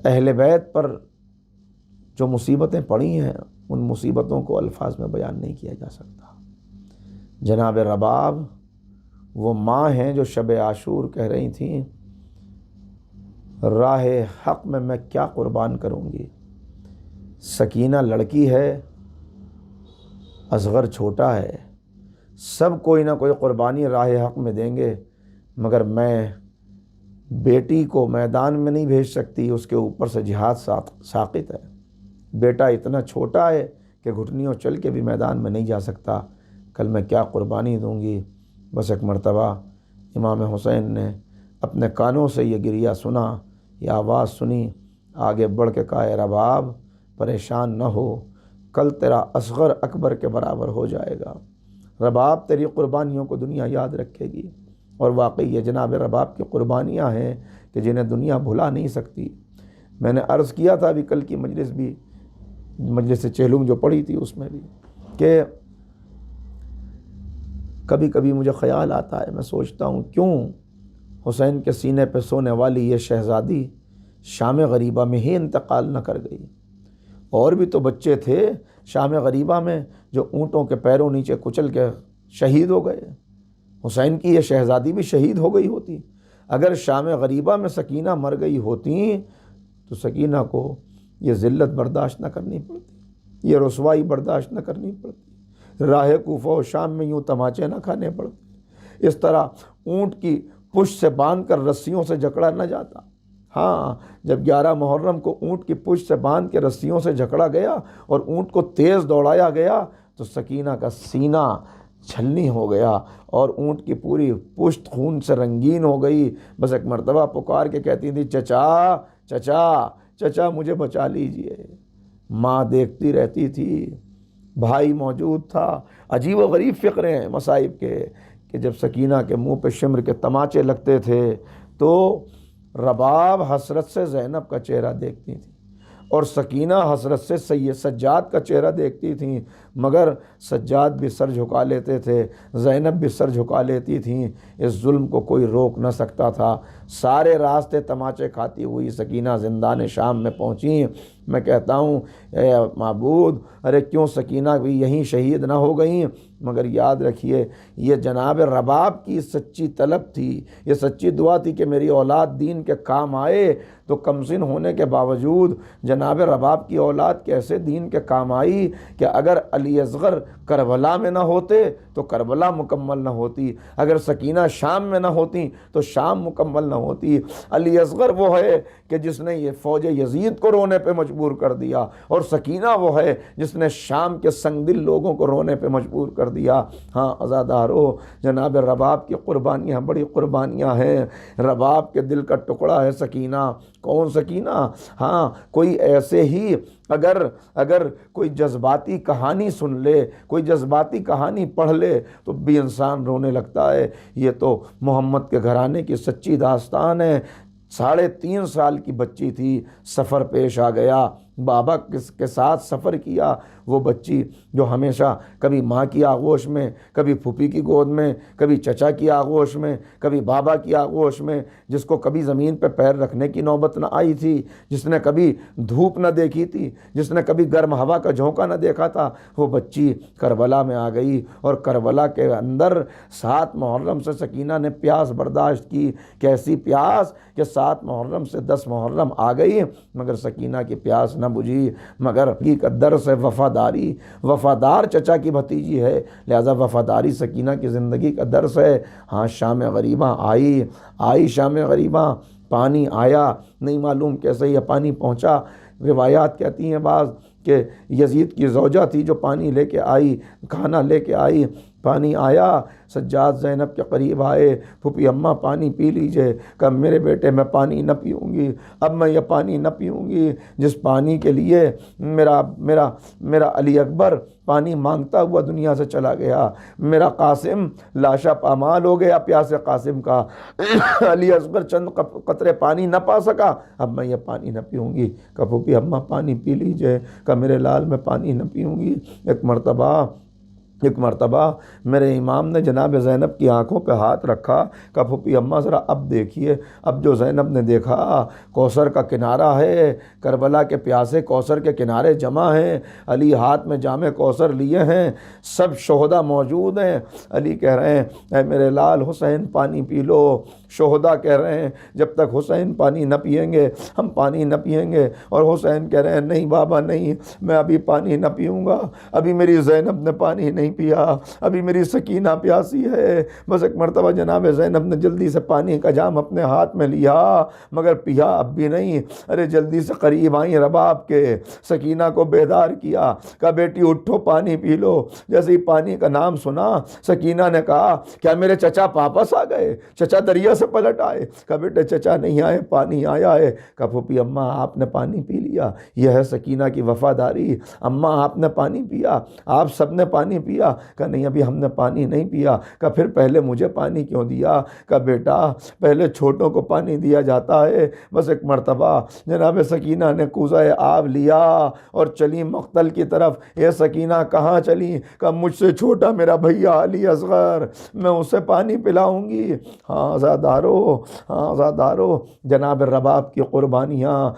اہل بیت پر جو مصیبتیں پڑی ہیں ان مصیبتوں کو الفاظ میں بیان نہیں کیا جا سکتا۔ جناب رباب وہ ماں ہیں جو شب عاشور کہہ رہی تھیں راہ حق میں کیا قربان کروں گی۔ سکینہ لڑکی ہے، اصغر چھوٹا ہے، سب کوئی نہ کوئی قربانی راہ حق میں دیں گے، مگر میں بیٹی کو میدان میں نہیں بھیج سکتی، اس کے اوپر سے جہاد ساقط ہے۔ بیٹا اتنا چھوٹا ہے کہ گھٹنیوں چل کے بھی میدان میں نہیں جا سکتا، کل میں کیا قربانی دوں گی۔ بس ایک مرتبہ امام حسین نے اپنے کانوں سے یہ گریہ سنا، یہ آواز سنی، آگے بڑھ کے کہا اے رباب پریشان نہ ہو، کل تیرا اصغر اکبر کے برابر ہو جائے گا۔ رباب تیری قربانیوں کو دنیا یاد رکھے گی، اور واقعی یہ جناب رباب کی قربانیاں ہیں کہ جنہیں دنیا بھلا نہیں سکتی۔ میں نے عرض کیا تھا ابھی کل کی مجلس چہلم جو پڑھی تھی اس میں بھی، کہ کبھی کبھی مجھے خیال آتا ہے، میں سوچتا ہوں کیوں حسین کے سینے پہ سونے والی یہ شہزادی شام غریبہ میں ہی انتقال نہ کر گئی۔ اور بھی تو بچے تھے شام غریبہ میں جو اونٹوں کے پیروں نیچے کچل کے شہید ہو گئے۔ حسین کی یہ شہزادی بھی شہید ہو گئی ہوتی۔ اگر شام غریبہ میں سکینہ مر گئی ہوتی تو سکینہ کو یہ ذلت برداشت نہ کرنی پڑتی، یہ رسوائی برداشت نہ کرنی پڑتی، راہ کوفہ و شام میں یوں تماچے نہ کھانے پڑتے، اس طرح اونٹ کی پشت سے باندھ کر رسیوں سے جکڑا نہ جاتا۔ ہاں، جب 11 محرم کو اونٹ کی پشت سے باندھ کے رسیوں سے جکڑا گیا اور اونٹ کو تیز دوڑایا گیا تو سکینہ کا سینہ چھلنی ہو گیا اور اونٹ کی پوری پشت خون سے رنگین ہو گئی۔ بس ایک مرتبہ پکار کے کہتی تھی چچا چچا چچا مجھے بچا لیجئے، ماں دیکھتی رہتی تھی، بھائی موجود تھا۔ عجیب و غریب فقرے ہیں مصائب کے کہ جب سکینہ کے منہ پہ شمر کے تماچے لگتے تھے تو رباب حسرت سے زینب کا چہرہ دیکھتی تھی اور سکینہ حسرت سے سید سجاد کا چہرہ دیکھتی تھیں، مگر سجاد بھی سر جھکا لیتے تھے، زینب بھی سر جھکا لیتی تھیں۔ اس ظلم کو کوئی روک نہ سکتا تھا۔ سارے راستے تماچے کھاتی ہوئی سکینہ زندان شام میں پہنچی۔ میں کہتا ہوں اے معبود، ارے کیوں سکینہ بھی یہیں شہید نہ ہو گئیں؟ مگر یاد رکھیے یہ جناب رباب کی سچی طلب تھی، یہ سچی دعا تھی کہ میری اولاد دین کے کام آئے۔ تو کمسن ہونے کے باوجود جناب رباب کی اولاد کیسے دین کے کام آئی کہ اگر علی اصغر کربلا میں نہ ہوتے تو کربلا مکمل نہ ہوتی، اگر سکینہ شام میں نہ ہوتی تو شام مکمل نہ ہوتی۔ علی اصغر وہ ہے کہ جس نے یہ فوج یزید کو رونے پہ مجبور کر دیا، اور سکینہ وہ ہے جس نے شام کے سنگ دل لوگوں کو رونے پہ مجبور کر دیا۔ ہاں عزادارو، جناب رباب کی قربانیاں بڑی قربانیاں ہیں۔ رباب کے دل کا ٹکڑا ہے سکینہ۔ کون سکینہ؟ ہاں کوئی ایسے ہی اگر کوئی جذباتی کہانی سن لے، کوئی جذباتی کہانی پڑھ لے تو بھی انسان رونے لگتا ہے۔ یہ تو محمد کے گھرانے کی سچی داستان ہے۔ 3.5 سال کی بچی تھی، سفر پیش آ گیا، بابا کے ساتھ سفر کیا۔ وہ بچی جو ہمیشہ کبھی ماں کی آغوش میں، کبھی پھوپھی کی گود میں، کبھی چچا کی آغوش میں، کبھی بابا کی آغوش میں، جس کو کبھی زمین پہ پیر رکھنے کی نوبت نہ آئی تھی، جس نے کبھی دھوپ نہ دیکھی تھی، جس نے کبھی گرم ہوا کا جھونکا نہ دیکھا تھا، وہ بچی کربلا میں آ گئی۔ اور کربلا کے اندر 7 محرم سے سکینہ نے پیاس برداشت کی۔ کیسی پیاس کہ 7 محرم سے 10 محرم آ گئی مگر سکینہ کی پیاس نہ بجھی، مگر حقیقت درس ہے وفادار چچا کی بھتیجی ہے، لہذا وفاداری سکینہ کی زندگی کا درس ہے۔ ہاں شام غریباں آئی شام غریباں، پانی آیا، نہیں معلوم کیسے یہ پانی پہنچا۔ روایات کہتی ہیں بعض کہ یزید کی زوجہ تھی جو پانی لے کے آئی، کھانا لے کے آئی۔ پانی آیا، سجاد زینب کے قریب آئے، پھوپھی اماں پانی پی لیجئے۔ کہا میرے بیٹے میں پانی نہ پیوں گی، اب میں یہ پانی نہ پیوں گی جس پانی کے لیے میرا علی اکبر پانی مانگتا ہوا دنیا سے چلا گیا، میرا قاسم لاشا پامال ہو گیا پیاس قاسم کا، علی اصغر چند قطرے پانی نہ پا سکا، اب میں یہ پانی نہ پیوں گی۔ کہا پھوپھی اماں پانی پی لیجئے۔ کہا میرے لال میں پانی نہ پیوں گی۔ ایک مرتبہ میرے امام نے جناب زینب کی آنکھوں پہ ہاتھ رکھا۔ کہا پھوپھی اماں ذرا اب دیکھیے۔ اب جو زینب نے دیکھا کوثر کا کنارہ ہے، کربلا کے پیاسے کوثر کے کنارے جمع ہیں، علی ہاتھ میں جام کوثر لیے ہیں، سب شہداء موجود ہیں۔ علی کہہ رہے ہیں اے میرے لال حسین پانی پی لو۔ شہداء کہہ رہے ہیں جب تک حسین پانی نہ پیئیں گے ہم پانی نہ پیئیں گے، اور حسین کہہ رہے ہیں نہیں بابا نہیں، میں ابھی پانی نہ پیوں گا، ابھی میری زینب نے پانی نہیں پیا، ابھی میری سکینہ پیاسی ہے۔ بس ایک مرتبہ جناب زینب نے جلدی سے پانی کا جام اپنے ہاتھ میں لیا مگر پیا اب بھی نہیں۔ ارے جلدی سے قریب آئیں رباب کے، سکینہ کو بیدار کیا، کہا بیٹی اٹھو پانی پی لو۔ جیسے ہی پانی کا نام سنا سکینہ نے کہا کیا میرے چچا واپس آ گئے؟ چچا دریا سے پلٹ آئے؟ کہا بیٹے چچا نہیں آئے، پانی آیا ہے۔ کہا پھوپھی اماں آپ نے پانی پی لیا، یہ ہے سکینہ کی وفاداری۔ اماں آپ نے پانی پیا، آپ سب نے پانی پیا؟ کہا نہیں ابھی ہم نے پانی نہیں پیا۔ کہا پھر پہلے مجھے پانی کیوں دیا؟ کہا بیٹا پہلے چھوٹوں کو پانی دیا جاتا ہے۔ بس ایک مرتبہ جناب سکینہ نے کوزہ آب لیا اور چلی مقتل کی طرف۔ اے سکینہ کہاں چلی؟ کہا مجھ سے چھوٹا میرا بھیا علی اصغر، میں اسے پانی پلاؤں گی۔ ہاں عزادارو جناب رباب کی قربانیاں،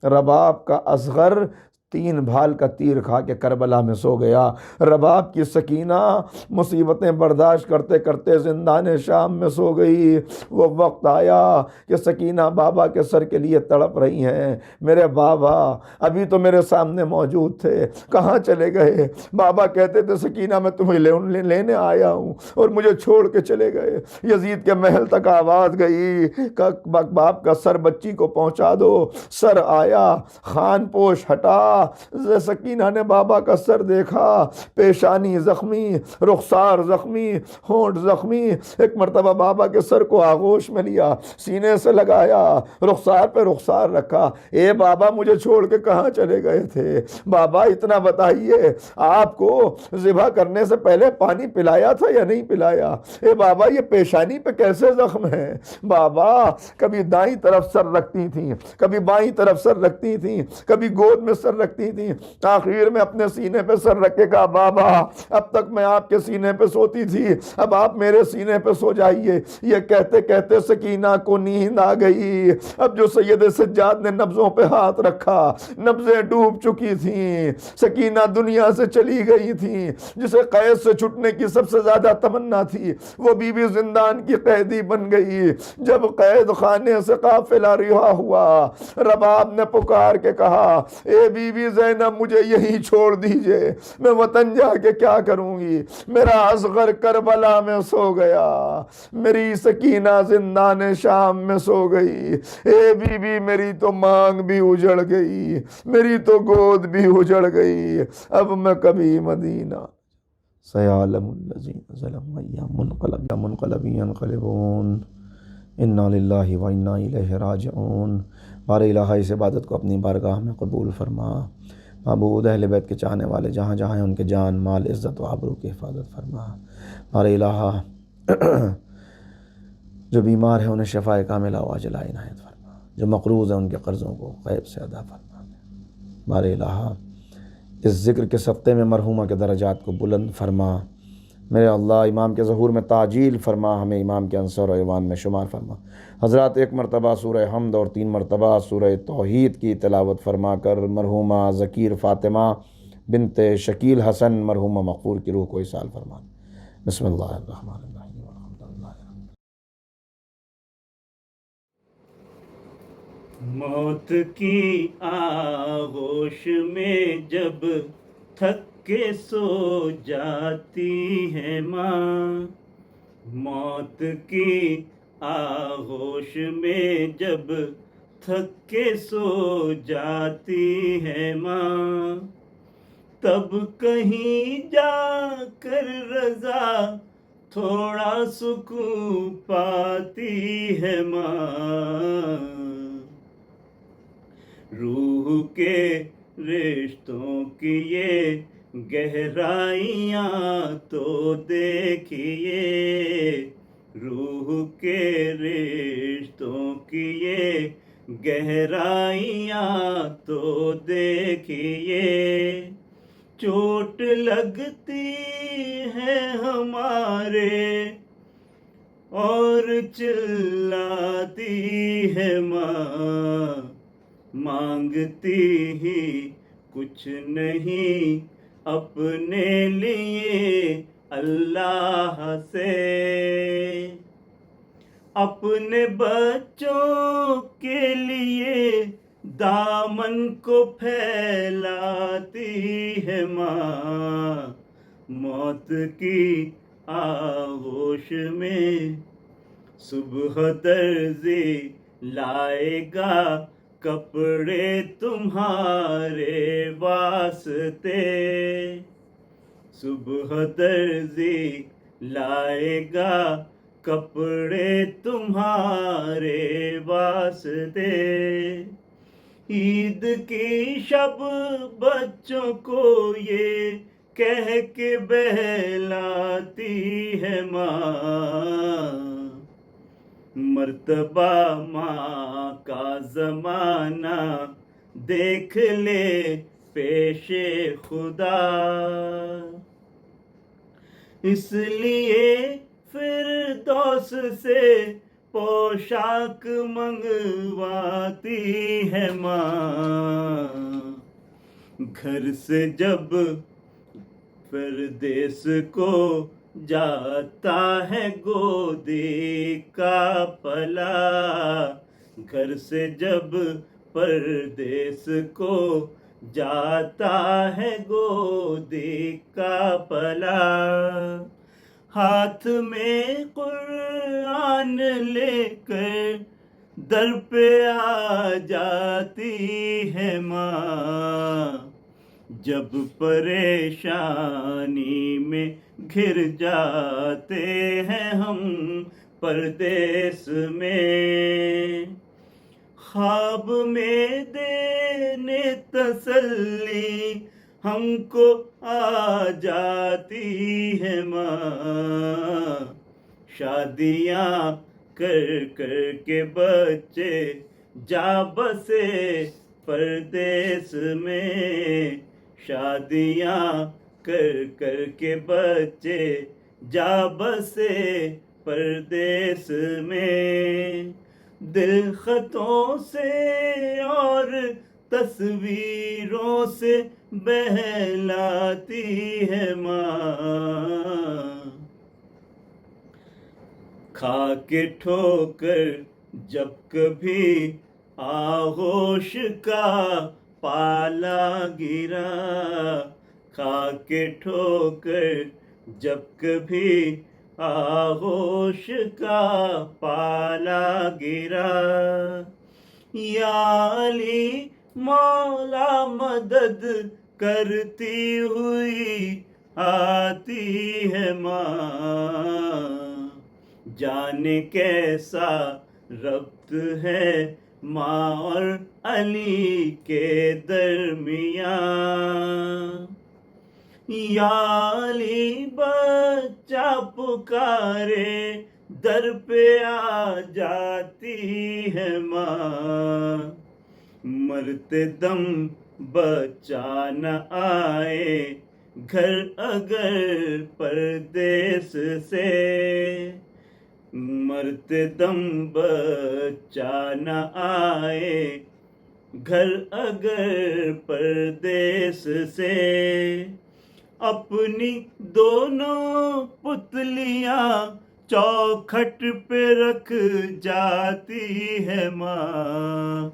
رباب کا اصغر 3 بھال کا تیر کھا کے کربلا میں سو گیا۔ رباب کی سکینہ مصیبتیں برداشت کرتے کرتے زندان شام میں سو گئی۔ وہ وقت آیا کہ سکینہ بابا کے سر کے لیے تڑپ رہی ہیں، میرے بابا ابھی تو میرے سامنے موجود تھے، کہاں چلے گئے؟ بابا کہتے تھے سکینہ میں تمہیں لینے آیا ہوں اور مجھے چھوڑ کے چلے گئے۔ یزید کے محل تک آواز گئی کہ باپ کا سر بچی کو پہنچا دو۔ سر آیا، خان پوش ہٹا، سکینہ نے بابا کا سر دیکھا، پیشانی زخمی، رخسار زخمی، ہونٹ زخمی. ایک مرتبہ بابا کے سر کو آغوش میں لیا، سینے سے لگایا، رخسار پہ رخسار رکھا. اے بابا مجھے چھوڑ کے کہاں چلے گئے تھے؟ بابا اتنا بتائیے، آپ کو ذبح کرنے سے پہلے پانی پلایا تھا یا نہیں پلایا؟ اے بابا یہ پیشانی پہ کیسے زخم ہے؟ بابا کبھی دائیں طرف سر رکھتی تھیں، کبھی بائیں طرف سر رکھتی تھیں، کبھی گود میں سر رکھتی تھیں. آخر میں اپنے سینے پہ سر رکھ کے کہا بابا اب تک میں آپ کے سینے پہ سوتی تھی، اب آپ میرے سینے پہ سو جائیے. یہ کہتے کہتے سکینہ کو نیند آ گئی. اب جو سید سجاد نے نبضوں پہ ہاتھ رکھا، نبضیں ڈوب چکی تھیں، سکینہ دنیا سے چلی گئی تھیں. جسے قید سے چھٹنے کی سب سے زیادہ تمنا تھی، وہ بی بی زندان کی قیدی بن گئی. جب قید خانے سے قافلہ رہا ہوا، رباب نے پکار کے کہا اے بی بی زینب مجھے یہیں چھوڑ دیجئے، میں وطن جا کے کیا کروں گی؟ میرا اصغر کربلا میں سو گیا، میری سکینہ زندان شام میں سو گئی. اے بی بی میری تو مانگ بھی اجڑ گئی، میری تو گود بھی اجڑ گئی. اب میں کبھی مدینہ سیعلم الذین ظلموا أَيَّ منقلب ينقلبون انا للہ و انا الیہ راجعون. بار الہ اس عبادت کو اپنی بارگاہ میں قبول فرما. معبود اہل بیت کے چاہنے والے جہاں جہاں ہیں ان کے جان مال عزت و آبرو کی حفاظت فرما. بار الہ جو بیمار ہیں انہیں شفاء کاملہ و عاجلہ عنایت فرما، جو مقروض ہیں ان کے قرضوں کو غیب سے ادا فرما. بار الہ اس ذکر کے صدقے میں مرحومہ کے درجات کو بلند فرما. میرے اللہ امام کے ظہور میں تعجیل فرما، ہمیں امام کے انصار و ایوان میں شمار فرما. حضرات ایک مرتبہ سورہ حمد اور 3 مرتبہ سورہ توحید کی تلاوت فرما کر مرحومہ ذکیر فاطمہ بنت شکیل حسن مرحومہ مغفور کی روح کو اصال فرما. بسم اللہ الرحمن الرحیم. موت کی آغوش میں جب تھک کے سو جاتی ہے ماں، موت کی آغوش میں جب تھک کے سو جاتی ہے ماں، تب کہیں جا کر رضا تھوڑا سکون پاتی ہے ماں. روح کے رشتوں کی یہ گہرائیاں تو دیکھیے، روح کے رشتوں کی یہ گہرائیاں تو دیکھیے. چوٹ لگتی ہے ہمارے اور چلاتی ہے ماں، مانگتی ہی کچھ نہیں اپنے لیے اللہ سے، اپنے بچوں کے لیے دامن کو پھیلاتی ہے ماں. موت کی آغوش میں صبح درزی لائے گا کپڑے تمہارے واسطے، صبح درزی لائے گا کپڑے تمہارے واسطے. عید کی شب بچوں کو یہ کہہ کے بہلاتی ہے ماں، مرتبہ ماں کا زمانہ دیکھ لے پیش خدا. اس لیے فردوس سے پوشاک منگواتی ہے ماں. گھر سے جب پردیس کو جاتا ہے گودی کا پلا، گھر سے جب پردیس کو جاتا ہے گودی کا پلا، ہاتھ میں قرآن لے کر در پہ آ جاتی ہے ماں. جب پریشانی میں گھر جاتے ہیں ہم پردیس میں، خواب میں دینے تسلی ہم کو آ جاتی ہے ماں، شادیاں کر کر کے بچے جا بسے پردیس میں، شادیاں کر کر کے بچے جا بسے پردیس میں، دل خطوں سے اور تصویروں سے بہلاتی ہے ماں، کھا کے ٹھوکر جب کبھی آغوش کا پالا گرا، کھا کے ٹھوکر جب کبھی آغوش کا پالا گرا، یا علی مولا مدد کرتی ہوئی آتی ہے ماں، جانے کیسا ربط ہے ماں اور علی کے درمیان، یا علی بچہ پکارے در پہ آ جاتی ہے ماں، مرتے دم بچہ نہ آئے گھر اگر پردیس سے، مرتے دم بچہ نہ آئے گھر اگر پردیس سے، اپنی دونوں پتلیاں چوکھٹ پہ رکھ جاتی ہے ماں،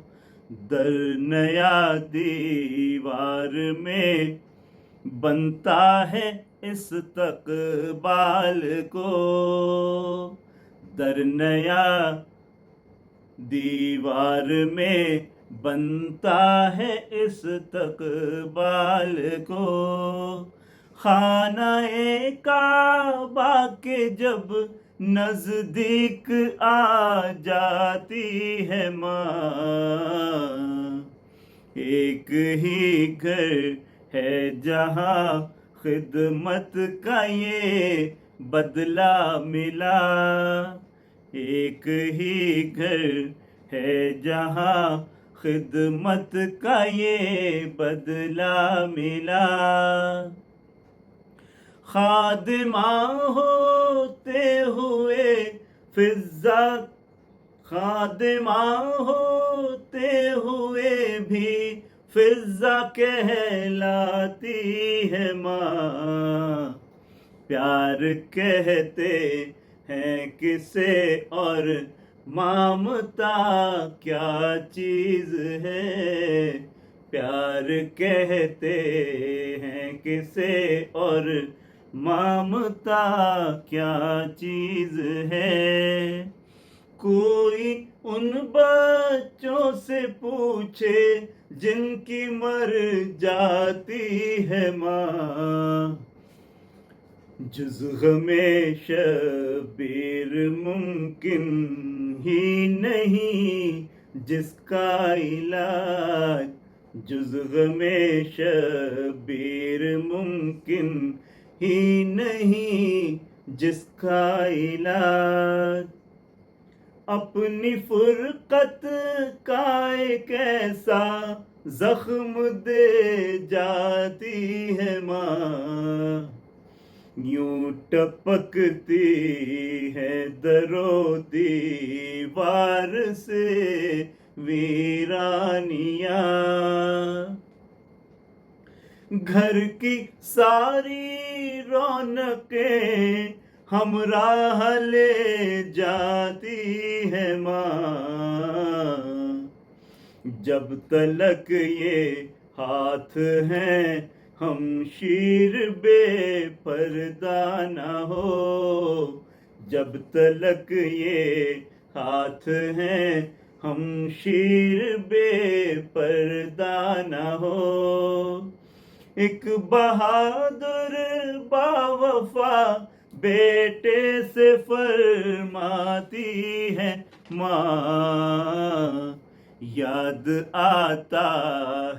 در نیا دیوار میں بنتا ہے استقبال کو، در نیا دیوار میں بنتا ہے استقبال کو، خانہ کعبہ کے جب نزدیک آ جاتی ہے ماں، ایک ہی گھر ہے جہاں خدمت کا یہ بدلہ ملا، ایک ہی گھر ہے جہاں خدمت کا یہ بدلہ ملا، خادمہ ہوتے ہوئے فضا، خادمہ ہوتے ہوئے بھی فضا کہلاتی ہے ماں، پیار کہتے ہیں کسے اور ممتا کیا چیز ہے، پیار کہتے ہیں کسے اور ممتا کیا چیز ہے، کوئی ان بچوں سے پوچھے جن کی مر جاتی ہے ماں، جز غم شبیر ممکن ہی نہیں جس کا علاج، جز غم شبیر ممکن ہی نہیں جس کا علاج، اپنی فرقت کا ایک ایسا زخم دے جاتی ہے ماں، یوں ٹپکتی ہے در و دیوار سے ویرانیاں، گھر کی ساری رونقیں ہمراہ لے جاتی ہے ماں، جب تلک یہ ہاتھ ہیں ہم شیر بے پردہ نہ ہو، جب تلک یہ ہاتھ ہیں ہم شیر بے پردہ نہ ہو، ایک بہادر باوفا بیٹے سے فرماتی ہے ماں، یاد آتا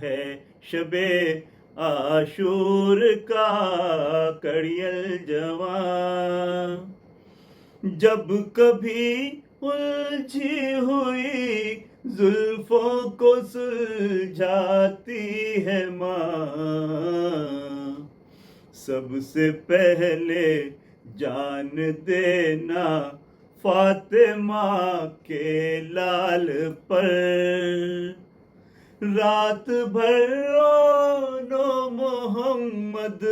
ہے شب عاشور کا کڑیل جوان، جب کبھی الجھی ہوئی زلفوں کو سلجھاتی ہے ماں، سب سے پہلے جان دینا فاطمہ کے لال پر، رات بھر رو محمد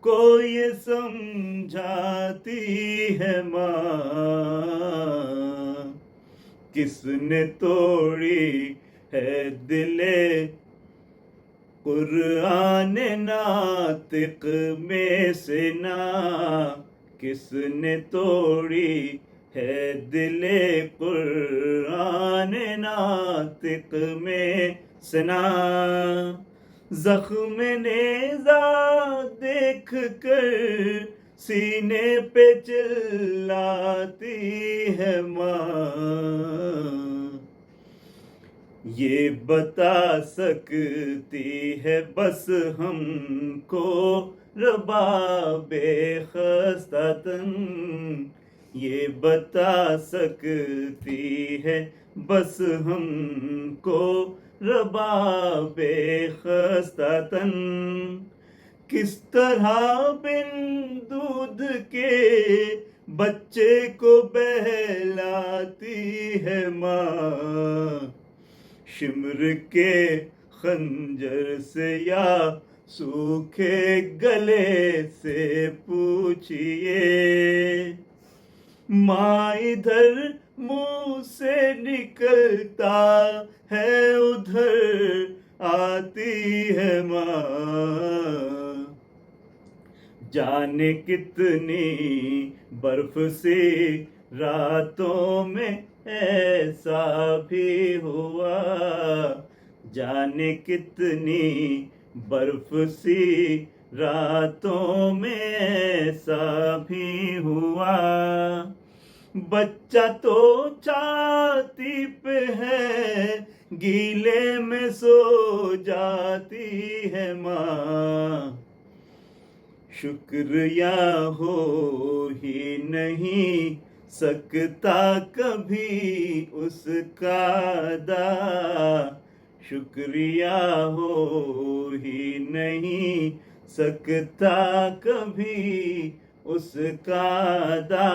کو یہ سمجھاتی ہے ماں، کس نے توڑی ہے دل قرآن ناطق میں سے نا، کس نے توڑی ہے دل قرآن ناطق میں سے نا، زخم نیزہ دیکھ کر سینے پہ چلاتی ہے ماں، یہ بتا سکتی ہے بس ہم کو رباب خستہ تن، یہ بتا سکتی ہے بس ہم کو رباب خستہ تن، کس طرح بن دودھ کے بچے کو بہلاتی ہے ماں، شمر کے خنجر سے یا سوکھے گلے سے پوچھئے، ماں ادھر منہ سے نکلتا ہے ادھر آتی ہے ماں، جانے کتنی برف سی راتوں میں ایسا بھی ہوا، جانے کتنی برف سی راتوں میں ایسا بھی ہوا، بچہ تو چھاتی پہ ہے گیلے میں سو جاتی ہے ماں، شکریہ ہو ہی نہیں سکتا کبھی اس کا ادا، شکریہ ہو ہی نہیں سکتا کبھی اس کا ادا،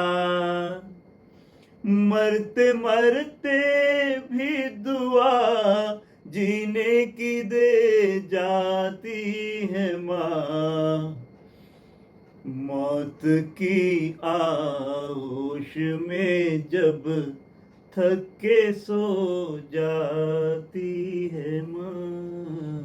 مرتے مرتے بھی دعا جینے کی دے جاتی ہے ماں، موت کی آغوش میں جب تھک کے سو جاتی ہے ماں۔